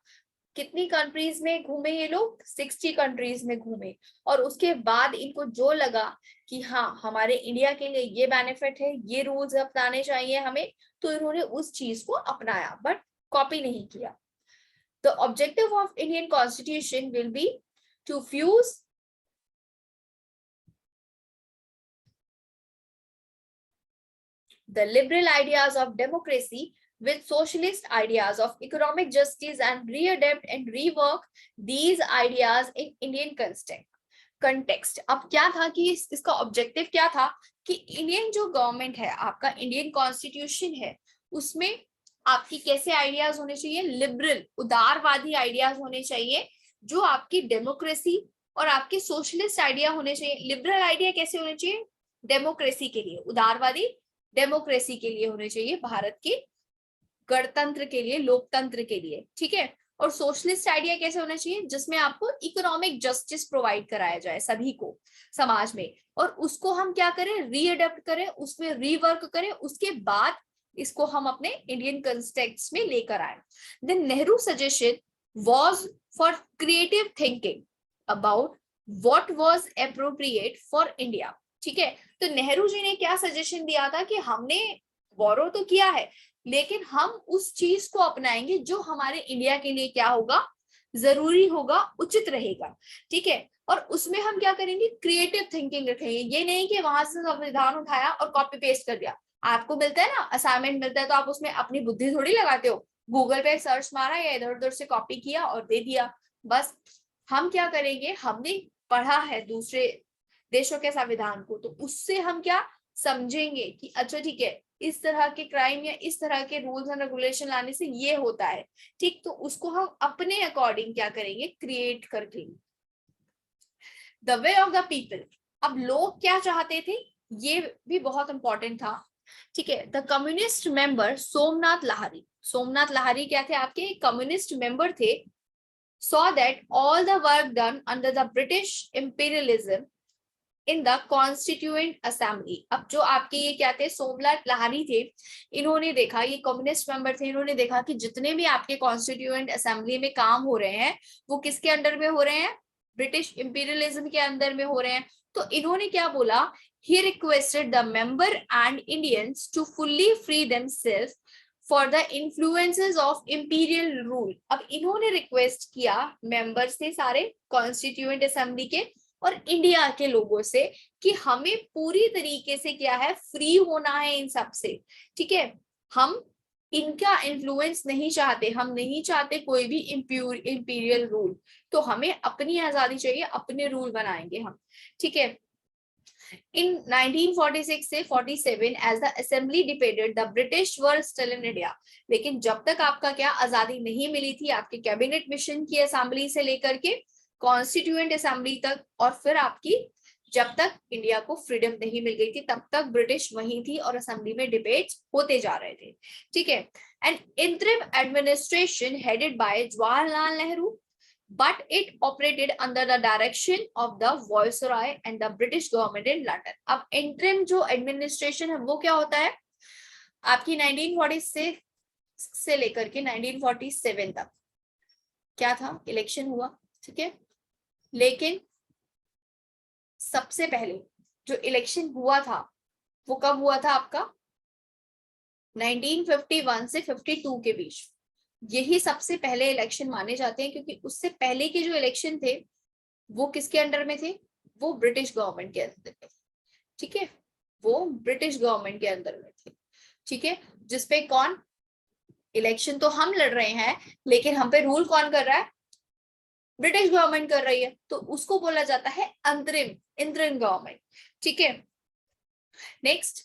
कितनी कंट्रीज में घूमे ये लोग? 60 कंट्रीज में घूमे, और उसके बाद इनको जो लगा कि हाँ हमारे इंडिया के लिए ये बेनिफिट है, ये रूल्स अपनाने चाहिए हमें, तो इन्होंने उस चीज को अपनाया, बट कॉपी नहीं किया. The objective of Indian constitution will be to fuse the liberal ideas of democracy with socialist ideas of economic justice and readapt and rework these ideas in Indian context. अब क्या था कि इसका ऑब्जेक्टिव क्या था कि इंडियन जो गवर्नमेंट है, आपका इंडियन कॉन्स्टिट्यूशन है, उसमें आपकी कैसे आइडियाज होने चाहिए? लिबरल, उदारवादी आइडियाज होने चाहिए, जो आपकी डेमोक्रेसी और आपके सोशलिस्ट आइडिया होने चाहिए. लिबरल आइडिया कैसे होने चाहिए? डेमोक्रेसी के लिए, उदारवादी डेमोक्रेसी के लिए होने चाहिए, भारत के गणतंत्र के लिए, लोकतंत्र के लिए, ठीक है. और सोशलिस्ट आइडिया कैसे होना चाहिए? जिसमें आपको इकोनॉमिक जस्टिस प्रोवाइड कराया जाए सभी को समाज में, और उसको हम क्या करें? रीअडेप्ट करें, उसमें रीवर्क करें, उसके बाद इसको हम अपने इंडियन कंटेक्स्ट में लेकर आए. Then Nehru suggestion was for creative thinking about what was appropriate for India, ठीक है. तो नेहरू जी ने क्या सजेशन दिया था कि हमने बोरो तो किया है, लेकिन हम उस चीज को अपनाएंगे जो हमारे इंडिया के लिए क्या होगा? जरूरी होगा, उचित रहेगा, ठीक है. और उसमें हम क्या करेंगे? क्रिएटिव थिंकिंग रखेंगे. ये नहीं कि वहां से संविधान उठाया और कॉपी पेस्ट कर दिया. आपको मिलता है ना असाइनमेंट मिलता है, तो आप उसमें अपनी बुद्धि थोड़ी लगाते हो, गूगल पे सर्च मारा या इधर उधर से कॉपी किया और दे दिया, बस. हम क्या करेंगे? हमने पढ़ा है दूसरे देशों के संविधान को, तो उससे हम क्या समझेंगे कि अच्छा ठीक है, इस तरह के क्राइम या इस तरह के रूल्स एंड रेगुलेशन लाने से ये होता है, ठीक. तो उसको हम अपने अकॉर्डिंग क्या करेंगे? क्रिएट करके. The way of the people, अब लोग क्या चाहते थे, ये भी बहुत इंपॉर्टेंट था, ठीक है. The communist member Somnath Lahiri, Somnath Lahiri क्या थे? आपके कम्युनिस्ट मेंबर थे. saw that all the work done under the British imperialism in the constituent assembly. अब जो आपके ये क्या थे? सोमनाथ लाहिरी थे. इन्होंने देखा, ये कम्युनिस्ट मेंबर थे, इन्होंने देखा कि जितने भी आपके कॉन्स्टिट्यूएंट असेंबली में काम हो रहे हैं वो किसके अंडर में हो रहे हैं? ब्रिटिश इंपीरियलिज्म के अंदर में हो रहे हैं. तो इन्होंने क्या बोला? He requested the member and Indians to fully free themselves for the influences of imperial rule. अब इन्होंने रिक्वेस्ट किया मेंबर से, सारे कॉन्स्टिट्यूएंट असेंबली के और इंडिया के लोगों से, कि हमें पूरी तरीके से क्या है? फ्री होना है इन सब से, ठीक है. हम इनका इन्फ्लुएंस नहीं चाहते, हम नहीं चाहते कोई भी इंपीरियल रूल, तो हमें अपनी आजादी चाहिए, अपने रूल बनाएंगे हम, ठीक है. In 1946 से 47 as the assembly debated, the British were still in India. लेकिन जब तक आपका क्या आजादी नहीं मिली थी, आपके कैबिनेट मिशन की असेंबली से लेकर के कॉन्स्टिट्यूएंट असेंबली तक, और फिर आपकी जब तक इंडिया को फ्रीडम नहीं मिल गई थी, तब तक ब्रिटिश वहीं थी और असेंबली में डिबेट्स होते जा रहे थे, ठीक है. And interim administration headed by Jawaharlal Nehru, but it operated under the direction of the Viceroy and the British government in London. अब interim जो administration है वो क्या होता है? आपकी 1946 से लेकर के 1947 तक क्या था? इलेक्शन हुआ, ठीक है. लेकिन सबसे पहले जो इलेक्शन हुआ था वो कब हुआ था? आपका 1951 से 52 के बीच. यही सबसे पहले इलेक्शन माने जाते हैं, क्योंकि उससे पहले के जो इलेक्शन थे वो किसके अंडर में थे? वो ब्रिटिश गवर्नमेंट के अंदर में, ठीक है. वो ब्रिटिश गवर्नमेंट के अंदर में थे, ठीक है. जिसपे कौन? इलेक्शन तो हम लड़ रहे हैं, लेकिन हम पे रूल कौन कर रहा है? ब्रिटिश गवर्नमेंट कर रही है, तो उसको बोला जाता है इंटरिम गवर्नमेंट, ठीक है. Next,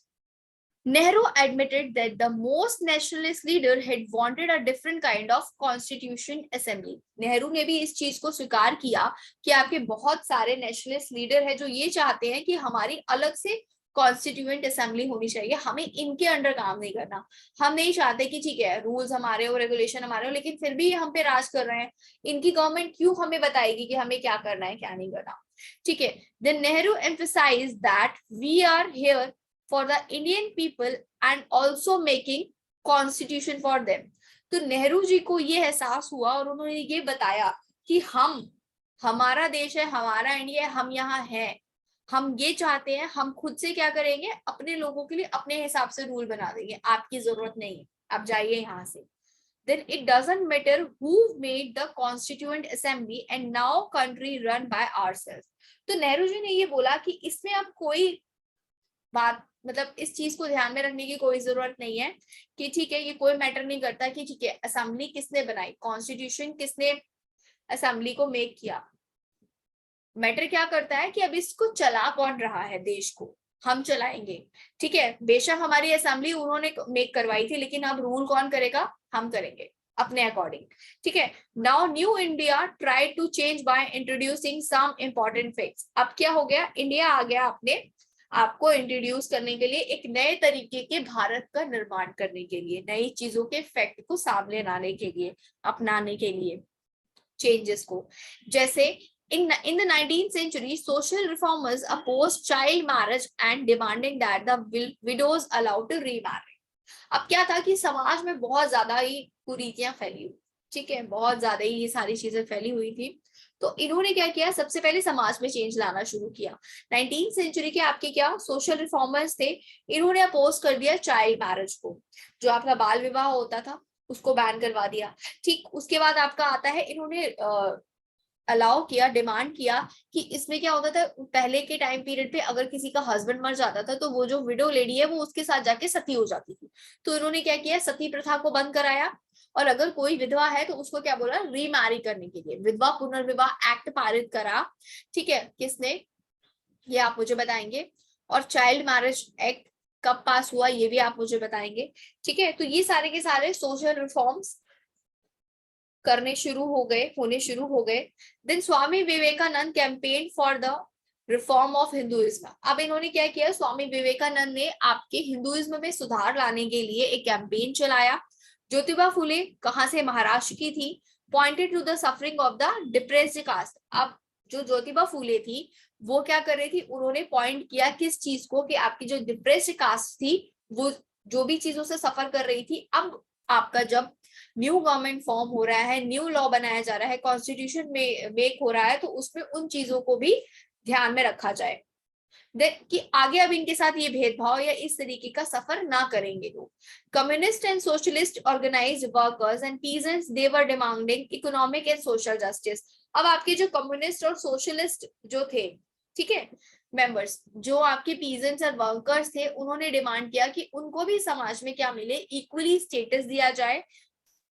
Nehru admitted that the most nationalist leader had wanted a different kind of constitution assembly. Nehru ने भी इस चीज को स्वीकार किया कि आपके बहुत सारे नेशनलिस्ट लीडर है जो ये चाहते हैं कि हमारी अलग से कॉन्स्टिट्यूएंट असेंबली होनी चाहिए, हमें इनके अंडर काम नहीं करना। हम नहीं चाहते कि ठीक है रूल्स हमारे हो, रेगुलेशन हमारे हो, लेकिन फिर भी हम पे राज कर रहे हैं। इनकी गवर्नमेंट क्यों हमें बताएगी कि हमें क्या करना है क्या नहीं करना। ठीक है, then Nehru emphasized that we are here for the Indian people and also making constitution for them. तो नेहरू जी को ये एहसास हुआ और उन्होंने ये बताया कि हम, हमारा देश है, हमारा इंडिया है, हम यहाँ हैं, हम ये चाहते हैं, हम खुद से क्या करेंगे, अपने लोगों के लिए अपने हिसाब से रूल बना देंगे, आपकी जरूरत नहीं है, आप जाइए यहाँ से। Then it doesn't matter who made the constituent assembly and now country run by ourselves। तो नेहरू जी ने ये बोला कि इसमें अब कोई बात, मतलब इस चीज को ध्यान में रखने की कोई जरूरत नहीं है कि ठीक है ये कोई मैटर नहीं करता कि ठीक है असेंबली किसने बनाई, कॉन्स्टिट्यूशन किसने असेंबली को मेक किया। मैटर क्या करता है कि अब इसको चला कौन रहा है, देश को हम चलाएंगे। ठीक है, बेशक हमारी असेंबली उन्होंने मेक करवाई थी, लेकिन अब रूल कौन करेगा, हम करेंगे अपने अकॉर्डिंग। ठीक है, now new India try to change by introducing some important facts. अब क्या हो गया, इंडिया आ गया अपने आपको इंट्रोड्यूस करने के लिए, एक नए तरीके के भारत का निर्माण करने के लिए, नई चीजों के फैक्ट को सामने लाने के लिए, अपनाने के लिए चेंजेस को। जैसे in the 19th century social reformers opposed child marriage and demanding that the widows allowed to remarry। अब क्या था कि समाज में बहुत ज्यादा ही कुरीतियां फैली हुई, ठीक है, बहुत ज्यादा ही ये सारी चीजें फैली हुई थी। तो इन्होंने क्या किया, सबसे पहले समाज में चेंज लाना शुरू किया। 19th सेंचुरी के आपके क्या सोशल रिफॉर्मर्स थे, इन्होंने अपोज कर दिया चाइल्ड मैरिज को, जो आपका बाल विवाह होता था उसको बैन करवा दिया। ठीक, उसके बाद आपका आता है, इन्होंने अलाउ किया, डिमांड किया कि इसमें क्या होता था, पहले के टाइम पीरियड पे अगर किसी का हस्बैंड मर जाता था तो वो जो विडो लेडी है वो उसके साथ जाके सती हो जाती थी। तो इन्होंने क्या किया, सती प्रथा को बंद कराया, और अगर कोई विधवा है तो उसको क्या बोला, रीमैरी करने के लिए विधवा पुनर्विवाह एक्ट पारित करा। ठीक है, किसने, ये आप मुझे बताएंगे। और चाइल्ड मैरिज एक्ट कब पास हुआ ये भी आप मुझे बताएंगे। ठीक है, तो ये सारे के सारे सोशल रिफॉर्म्स करने शुरू हो गए, होने शुरू हो गए। Then Swami Vivekananda campaign for the reform of Hinduism. अब इन्होंने क्या किया, स्वामी विवेकानंद ने आपके हिंदुइज्म में सुधार लाने के लिए एक कैंपेन चलाया। ज्योतिबा फुले कहाँ से, महाराष्ट्र की थी। Pointed to the suffering of the depressed caste. अब जो ज्योतिबा फुले थी वो क्या कर रही थी, उन्होंने पॉइंट किया किस चीज को, कि आपकी जो डिप्रेस्ड कास्ट थी वो जो भी चीजों से सफर कर रही थी, अब आपका जब न्यू गवर्नमेंट फॉर्म हो रहा है, न्यू लॉ बनाया जा रहा है, कॉन्स्टिट्यूशन में मेक हो रहा है, तो उसमें उन चीजों को भी ध्यान में रखा जाए कि आगे अब इनके साथ ये भेदभाव या इस तरीके का सफर ना करेंगे लोग। Communist and socialist organized workers and peasants they were demanding economic and social justice. अब आपके जो कम्युनिस्ट और सोशलिस्ट जो थे, ठीक है, मेंबर्स, जो आपके पीजेंट्स और वर्कर्स थे, उन्होंने डिमांड किया कि उनको भी समाज में क्या मिले, इक्वली स्टेटस दिया जाए,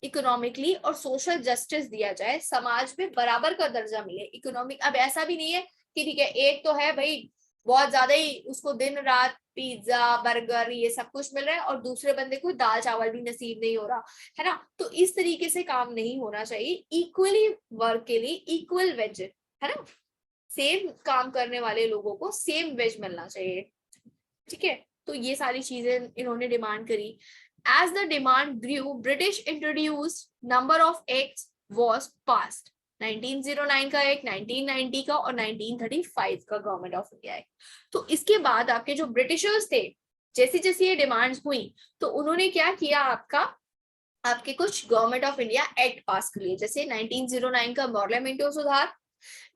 इकोनॉमिकली और सोशल जस्टिस दिया जाए, समाज में बराबर का दर्जा मिले। इकोनॉमिक, अब ऐसा भी नहीं है कि ठीक है एक तो है भाई बहुत ज्यादा ही उसको दिन रात पिज्जा बर्गर ये सब कुछ मिल रहा है और दूसरे बंदे को दाल चावल भी नसीब नहीं हो रहा है ना। तो इस तरीके से काम नहीं होना चाहिए, इक्वली वर्क के लिए इक्वल वेज, है ना, सेम काम करने वाले लोगों को सेम वेज मिलना चाहिए। ठीक है, तो ये सारी चीजें इन्होंने डिमांड करी। As the demand grew, British introduced number of acts was passed। 1909 का एक, 1990 का और 1935 का गवर्नमेंट ऑफ इंडिया एक्ट। तो इसके बाद आपके जो ब्रिटिशर्स थे, जैसी जैसी ये डिमांड्स हुई तो उन्होंने क्या किया, आपके कुछ गवर्नमेंट ऑफ इंडिया एक्ट पास कर लिए। जैसे 1909 का मॉर्ले मिंटो सुधार,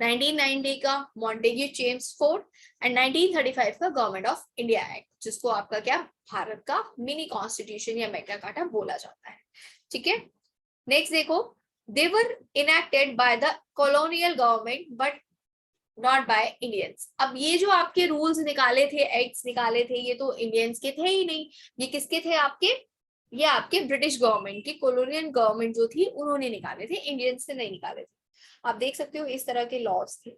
1990 का मॉन्टेग्यू चेम्सफोर्ड एंड 1935 का गवर्नमेंट ऑफ इंडिया एक्ट, जिसको आपका क्या भारत का मिनी कॉन्स्टिट्यूशन या मैग्ना कार्टा बोला जाता है। ठीक है, नेक्स्ट देखो, they were enacted by the colonial government but not by Indians. अब ये जो आपके रूल्स निकाले थे, एक्ट्स निकाले थे, ये तो इंडियंस के थे ही नहीं, ये किसके थे आपके, ये आपके ब्रिटिश गवर्नमेंट की कॉलोनियल गवर्नमेंट जो थी उन्होंने निकाले थे, इंडियंस ने नहीं निकाले थे। आप देख सकते हो इस तरह के लॉज थे।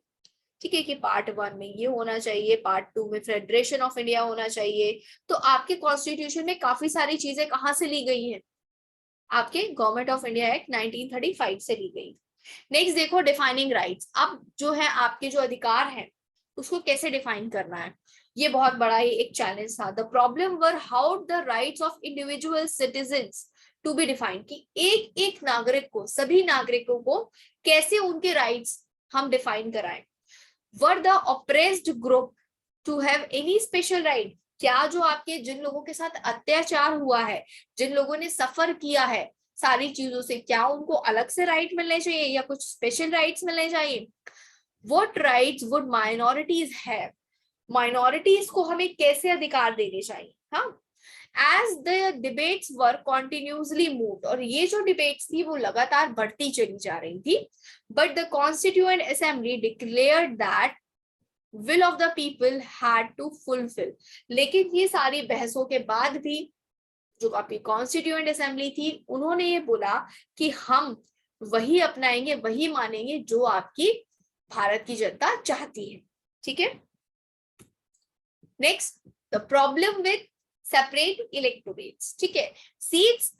ठीक है, कि पार्ट 1 में ये होना चाहिए, पार्ट 2 में फेडरेशन ऑफ इंडिया होना चाहिए। तो आपके कॉन्स्टिट्यूशन में काफी सारी चीजें कहाँ से ली गई हैं, आपके गवर्नमेंट ऑफ इंडिया एक्ट 1935 से ली गई। नेक्स्ट देखो, डिफाइनिंग राइट्स। अब जो है आपके जो अधिकार है उसको कैसे डिफाइन करना है। ये बहुत बड़ा ही एक चैलेंज था। The problem were how the rights of individual citizens to be defined, कि एक एक नागरिक को, सभी नागरिकों को कैसे उनके राइट्स हम डिफाइन कराएं। Were the oppressed group to have any special right, क्या जो आपके जिन लोगों के साथ अत्याचार हुआ है, जिन लोगों ने सफर किया है सारी चीजों से, क्या उनको अलग से राइट मिलने चाहिए या कुछ स्पेशल राइट्स मिलने चाहिए। What rights would minorities have, minorities को हमें कैसे अधिकार देने चाहिए। हाँ, as the debates were continuously moved, और ये जो डिबेट्स थी वो लगातार बढ़ती चली जा रही थी। But the constituent assembly declared that will of the people had to fulfil, लेकिन ये सारी बहसों के बाद भी जो आपकी कॉन्स्टिट्यूएंट असेंबली थी उन्होंने ये बोला कि हम वही अपनाएंगे, वही मानेंगे जो आपकी भारत की जनता चाहती है। ठीक है, next, the problem with separate electorates. ठीक है, seats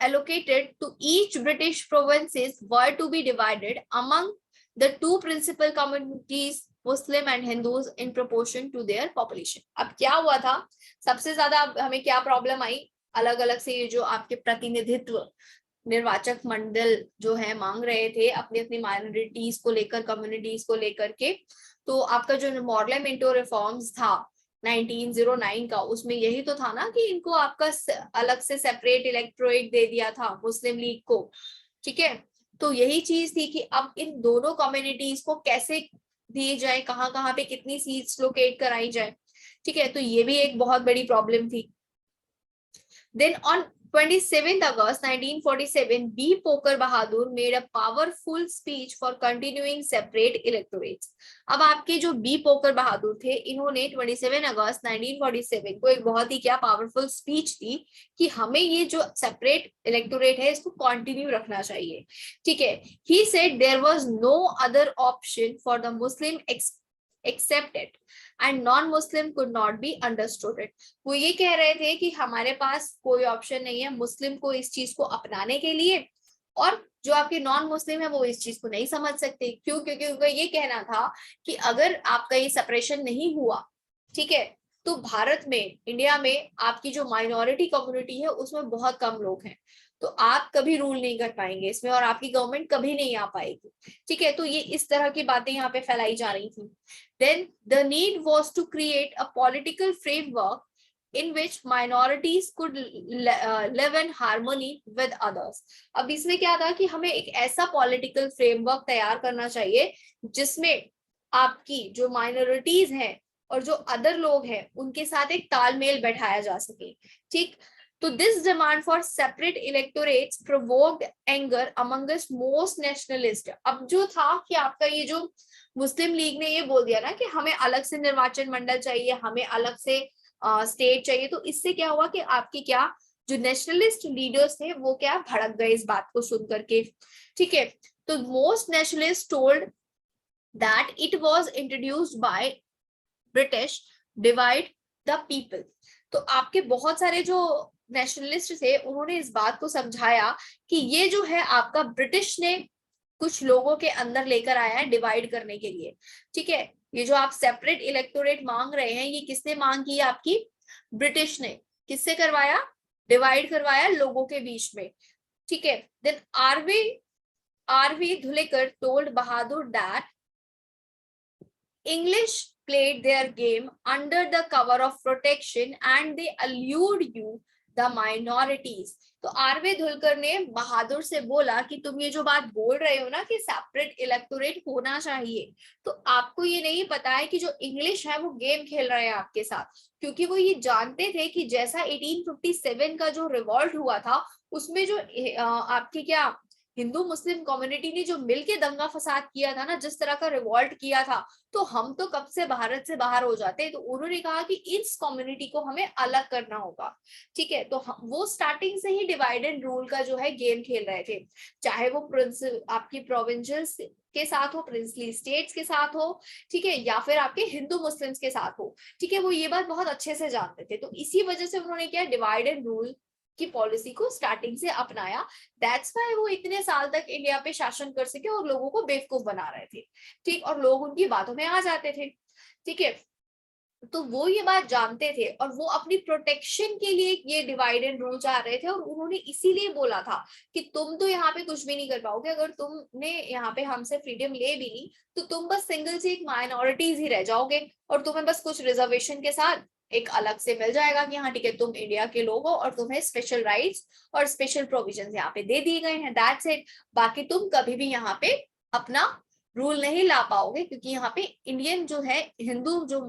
allocated to each British provinces were to be divided among the two principal communities, Muslim and Hindus, in proportion to their population. अब क्या हुआ था, सबसे ज्यादा हमें क्या प्रॉब्लम आई, अलग अलग से ये जो आपके प्रतिनिधित्व निर्वाचक मंडल जो है मांग रहे थे अपनी अपनी माइनॉरिटीज को लेकर, कम्युनिटीज को लेकर के, तो आपका जो मॉडल मिंटो रिफॉर्म्स था 1909 का, उसमें यही तो था ना कि इनको आपका अलग से सेपरेट इलेक्टोरेट दे दिया था मुस्लिम लीग को। ठीक है, तो यही चीज थी कि अब इन दोनों कम्युनिटीज को कैसे दिए जाए, कहाँ कहाँ पे कितनी सीट्स लोकेट कराई जाए। ठीक है, तो ये भी एक बहुत बड़ी प्रॉब्लम थी। Then on 27th August 1947, B. Poker Bahadur made a powerful speech for continuing separate electorates. अब आपके जो बी पोकर बहादुर थे, इन्होंने 27 अगस्त 1947 को एक बहुत ही क्या पावरफुल स्पीच दी कि हमें ये जो सेपरेट इलेक्टोरेट है इसको कंटिन्यू रखना चाहिए। ठीक है, he said there was no other option for the Muslim except it and non-Muslim could not be understood it. वो ये कह रहे थे कि हमारे पास कोई ऑप्शन नहीं है मुस्लिम को इस चीज को अपनाने के लिए, और जो आपके नॉन मुस्लिम है वो इस चीज को नहीं समझ सकते। क्यों? क्योंकि उनका ये कहना था कि अगर आपका ये सेपरेशन नहीं हुआ, ठीक है, तो भारत में, इंडिया में आपकी जो माइनॉरिटी कम्युनिटी है उसमें बहुत कम लोग हैं, तो आप कभी रूल नहीं कर पाएंगे इसमें और आपकी गवर्नमेंट कभी नहीं आ पाएगी। ठीक है, तो ये इस तरह की बातें यहाँ पे फैलाई जा रही थी। Then the need was to create a political framework in which minorities could live in harmony with others. अब इसमें क्या था कि हमें एक ऐसा पॉलिटिकल फ्रेमवर्क तैयार करना चाहिए जिसमें आपकी जो माइनॉरिटीज हैं और जो अदर लोग हैं उनके साथ एक तालमेल बैठाया जा सके। ठीक, तो this demand for separate electorates provoked anger amongst most nationalist. अब जो था कि आपका ये जो मुस्लिम लीग ने ये बोल दिया ना कि हमें अलग से निर्वाचन मंडल चाहिए, हमें अलग से स्टेट चाहिए, तो इससे क्या हुआ कि आपकी क्या जो नेशनलिस्ट लीडर्स थे वो क्या भड़क गए इस बात को सुन करके। ठीक है, तो most nationalist told that it was introduced by British divide the people. तो आपके बहुत सारे जो नेशनलिस्ट थे उन्होंने इस बात को समझाया कि ये जो है आपका ब्रिटिश ने कुछ लोगों के अंदर लेकर आया है डिवाइड करने के लिए। ठीक है, ये जो आप सेपरेट इलेक्टोरेट मांग रहे हैं ये किसने मांग की? आपकी ब्रिटिश ने। किससे करवाया? डिवाइड करवाया लोगों के बीच में। ठीक है, then R V Dhulekar told Bahadur that English played their game under the cover of protection and they allured you the minorities. तो आरवे धुलकर ने बहादुर से बोला कि तुम ये जो बात बोल रहे हो ना कि सेपरेट इलेक्टोरेट होना चाहिए, तो आपको ये नहीं पता है कि जो इंग्लिश है वो गेम खेल रहे हैं आपके साथ, क्योंकि वो ये जानते थे कि जैसा 1857 का जो रिवॉल्ट हुआ था उसमें जो आपकी क्या हिंदू मुस्लिम कम्युनिटी ने जो मिलके दंगा फसाद किया था ना, जिस तरह का रिवॉल्ट किया था, तो हम तो कब से भारत से बाहर हो जाते। तो उन्होंने कहा कि इस कम्युनिटी को हमें अलग करना होगा। ठीक है, तो वो स्टार्टिंग से ही डिवाइड एंड रूल का जो है गेम खेल रहे थे, चाहे वो आपकी प्रोविंशियल्स के साथ हो, प्रिंसली स्टेट्स के साथ हो, ठीक है, या फिर आपके हिंदू मुस्लिम्स के साथ हो। ठीक है, वो ये बात बहुत अच्छे से जानते थे, तो इसी वजह से उन्होंने क्या डिवाइड एंड रूल की पॉलिसी को स्टार्टिंग से अपनाया। दैट्स व्हाई वो इतने साल तक इंडिया पे शासन कर सके और लोगों को बेवकूफ बना रहे थे। ठीक, और लोग उनकी बातों में आ जाते थे। ठीक है, तो वो ये बात जानते थे और वो अपनी प्रोटेक्शन के लिए ये डिवाइड एंड रूल चाह रहे थे, और उन्होंने इसीलिए बोला था कि तुम तो यहाँ पे कुछ भी नहीं कर पाओगे, अगर तुमने यहाँ पे हमसे फ्रीडम ले भी ली तो तुम बस सिंगल से एक माइनॉरिटीज ही रह जाओगे, और तुम्हें बस कुछ रिजर्वेशन के साथ एक अलग से मिल जाएगा कि हाँ ठीक है तुम इंडिया के लोग हो और तुम्हें स्पेशल राइट्स और स्पेशल प्रोविजन यहाँ पे दे दिए गए हैं, दैट्स इट। बाकी तुम कभी भी यहाँ पे अपना रूल नहीं ला पाओगे, क्योंकि यहाँ पे इंडियन जो है, हिंदू जो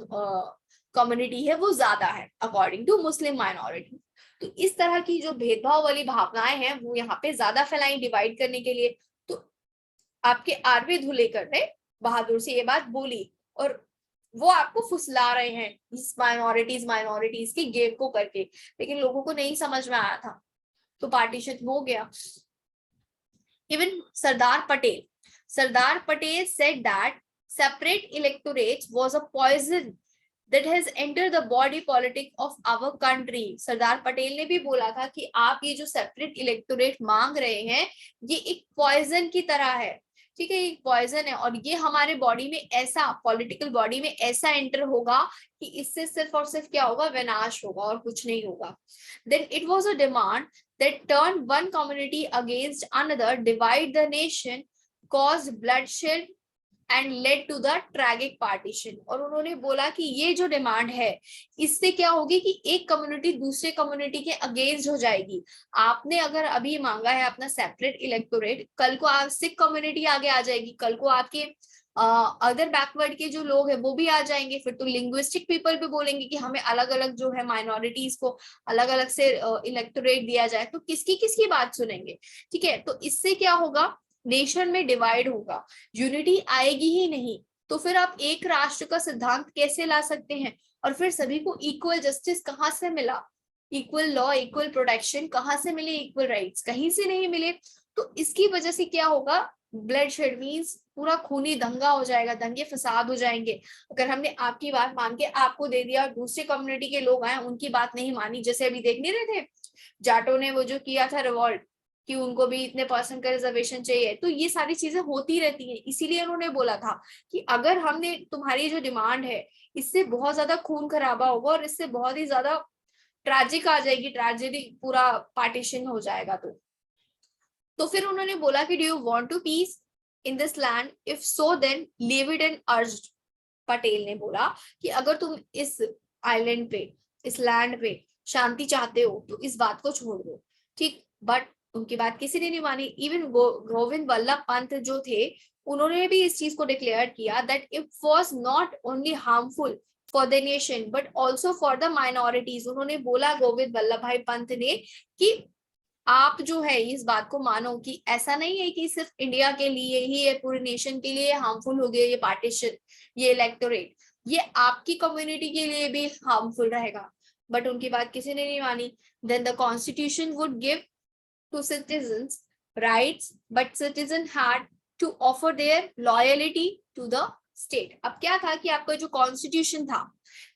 कम्युनिटी है वो ज्यादा है अकॉर्डिंग टू मुस्लिम माइनॉरिटी। तो इस तरह की जो भेदभाव वाली भावनाएं हैं वो यहाँ पे ज्यादा फैलाई डिवाइड करने के लिए। तो आपके आरवे धुलेकर ने बहादुर से ये बात बोली, और वो आपको फुसला रहे हैं इस माइनॉरिटीज की गेम को करके, लेकिन लोगों को नहीं समझ में आया था, तो पार्टीशन हो गया। Even Sardar Patel said that separate electorates was a poison that has entered the body politic of our country। Sardar Patel ने भी बोला था कि आप ये जो सेपरेट इलेक्टोरेट मांग रहे हैं ये एक पॉइजन की तरह है, ठीक है, एक पॉइजन है, और ये हमारे बॉडी में ऐसा, पॉलिटिकल बॉडी में ऐसा एंटर होगा कि इससे सिर्फ और सिर्फ क्या होगा, विनाश होगा और कुछ नहीं होगा। Then it was a demand that turned one community against another, divide the nation, caused bloodshed and led to the tragic partition। और उन्होंने बोला कि ये जो डिमांड है इससे क्या होगी कि एक कम्युनिटी दूसरे कम्युनिटी के अगेंस्ट हो जाएगी। आपने अगर अभी मांगा है अपना सेपरेट इलेक्टोरेट, कल को आप सिख कम्युनिटी आगे आ जाएगी, कल को आपके अदर बैकवर्ड के जो लोग हैं वो भी आ जाएंगे, फिर तो लिंग्विस्टिक पीपल भी बोलेंगे कि हमें अलग अलग जो है माइनॉरिटीज को अलग अलग से इलेक्टोरेट दिया जाए, तो किसकी किसकी बात सुनेंगे, ठीक है। तो इससे क्या होगा, नेशन में डिवाइड होगा, यूनिटी आएगी ही नहीं। तो फिर आप एक राष्ट्र का सिद्धांत कैसे ला सकते हैं, और फिर सभी को इक्वल जस्टिस कहाँ से मिला, इक्वल लॉ इक्वल प्रोटेक्शन कहाँ से मिले, इक्वल राइट्स कहीं से नहीं मिले। तो इसकी वजह से क्या होगा, ब्लड शेड मीन्स पूरा खूनी दंगा हो जाएगा, दंगे फसाद हो जाएंगे। अगर हमने आपकी बात मान के आपको दे दिया और दूसरे कम्युनिटी के लोग आए उनकी बात नहीं मानी, जैसे अभी देख नहीं रहे थे जाटों ने वो जो किया था रिवॉल्ट, कि उनको भी इतने परसेंट का रिजर्वेशन चाहिए, तो ये सारी चीजें होती रहती हैं। इसीलिए उन्होंने बोला था कि अगर हमने तुम्हारी जो डिमांड है इससे बहुत ज्यादा खून खराबा होगा और इससे बहुत ही ज्यादा ट्रैजिक आ जाएगी, ट्रेजेडी, पूरा पार्टीशन हो जाएगा। तो फिर उन्होंने बोला कि do you want to peace in this land, if so then leave it and urged. Patel ने बोला कि अगर तुम इस आइलैंड पे, इस लैंड पे शांति चाहते हो तो इस बात को छोड़ दो, ठीक। बट उनकी बात किसी ने नहीं मानी। इवन गोविंद वल्लभ पंत जो थे उन्होंने भी इस चीज को डिक्लेयर किया that it was not only harmful for the nation but also for the minorities. उन्होंने बोला गोविंद वल्लभ भाई पंत ने कि आप जो है इस बात को मानो कि ऐसा नहीं है कि सिर्फ इंडिया के लिए ही, ये पूरे नेशन के लिए हार्मफुल हो गया ये पार्टीशन, ये इलेक्टोरेट, ये आपकी कम्युनिटी के लिए भी हार्मफुल रहेगा। बट उनकी बात किसी ने नहीं मानी। Then the constitution would give to citizens rights but citizen had to offer their loyalty to the state. अब क्या था कि आपका जो कॉन्स्टिट्यूशन था,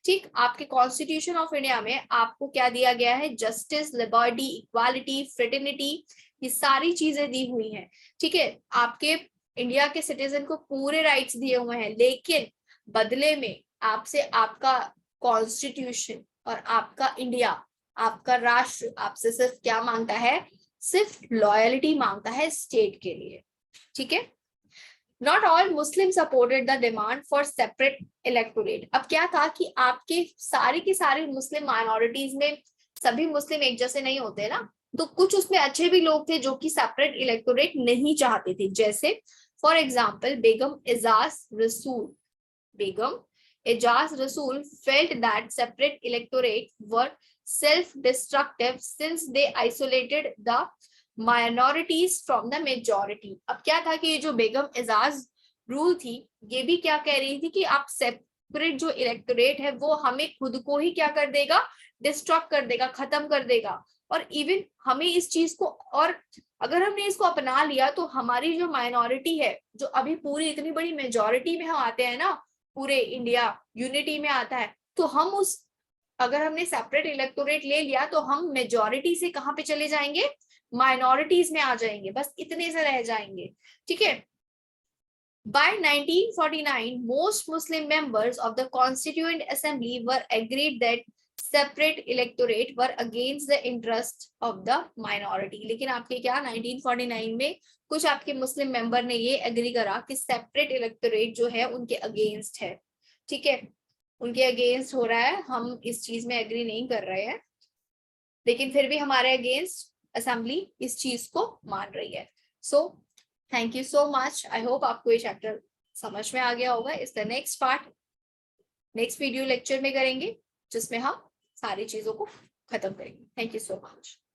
ठीक, आपके कॉन्स्टिट्यूशन ऑफ इंडिया में आपको क्या दिया गया है, जस्टिस, लिबर्टी, इक्वालिटी, फ्रेटर्निटी, ये सारी चीजें दी हुई हैं, ठीक है। आपके इंडिया के सिटीजन को पूरे राइट्स दिए हुए हैं, लेकिन बदले में आपसे आपका कॉन्स्टिट्यूशन और आपका इंडिया, आपका राष्ट्र आपसे सिर्फ क्या मांगता है, सिर्फ लॉयलिटी मांगता है स्टेट के लिए, ठीक है। Not all Muslims supported the demand for separate electorate। अब क्या था कि आपके सारे के सारे मुस्लिम माइनॉरिटीज में सभी मुस्लिम एक जैसे नहीं होते ना, तो कुछ उसमें अच्छे भी लोग थे जो कि सेपरेट इलेक्टोरेट नहीं चाहते थे। जैसे फॉर एग्जाम्पल बेगम एजाज रसूल felt that separate electorate were self destructive since they isolated the minorities from the majority. अब क्या था कि ये जो बेगम एजाज रूल थी ये भी क्या कह रही थी कि आप सेपरेट जो इलेक्टोरेट है वो हमें खुद को ही क्या कर देगा, डिस्ट्रक्ट कर देगा, खत्म कर देगा। और इवन हमें इस चीज को, और अगर हमने इसको अपना लिया तो हमारी जो माइनॉरिटी है, जो अभी पूरी इतनी बड़ी मेजॉरिटी में हम आते हैं ना, पूरे इंडिया यूनिटी में आता है, तो हम उस, अगर हमने सेपरेट इलेक्टोरेट ले लिया तो हम मेजॉरिटी से कहाँ पे चले जाएंगे, माइनॉरिटीज में आ जाएंगे, बस इतने से रह जाएंगे, ठीक है। By 1949, most Muslim members of the Constituent Assembly were agreed that separate electorate were against the interest of the minority. लेकिन आपके क्या 1949 में कुछ आपके मुस्लिम मेंबर ने ये एग्री करा कि सेपरेट इलेक्टोरेट जो है उनके अगेंस्ट है, ठीक है, उनके अगेंस्ट हो रहा है, हम इस चीज में एग्री नहीं कर रहे हैं, लेकिन फिर भी हमारे अगेंस्ट असेंबली इस चीज को मान रही है. So thank you so much. I hope आपको ये चैप्टर समझ में आ गया होगा. इस the next part next video lecture में करेंगे जिसमें हम सारी चीजों को खत्म करेंगे. Thank you so much.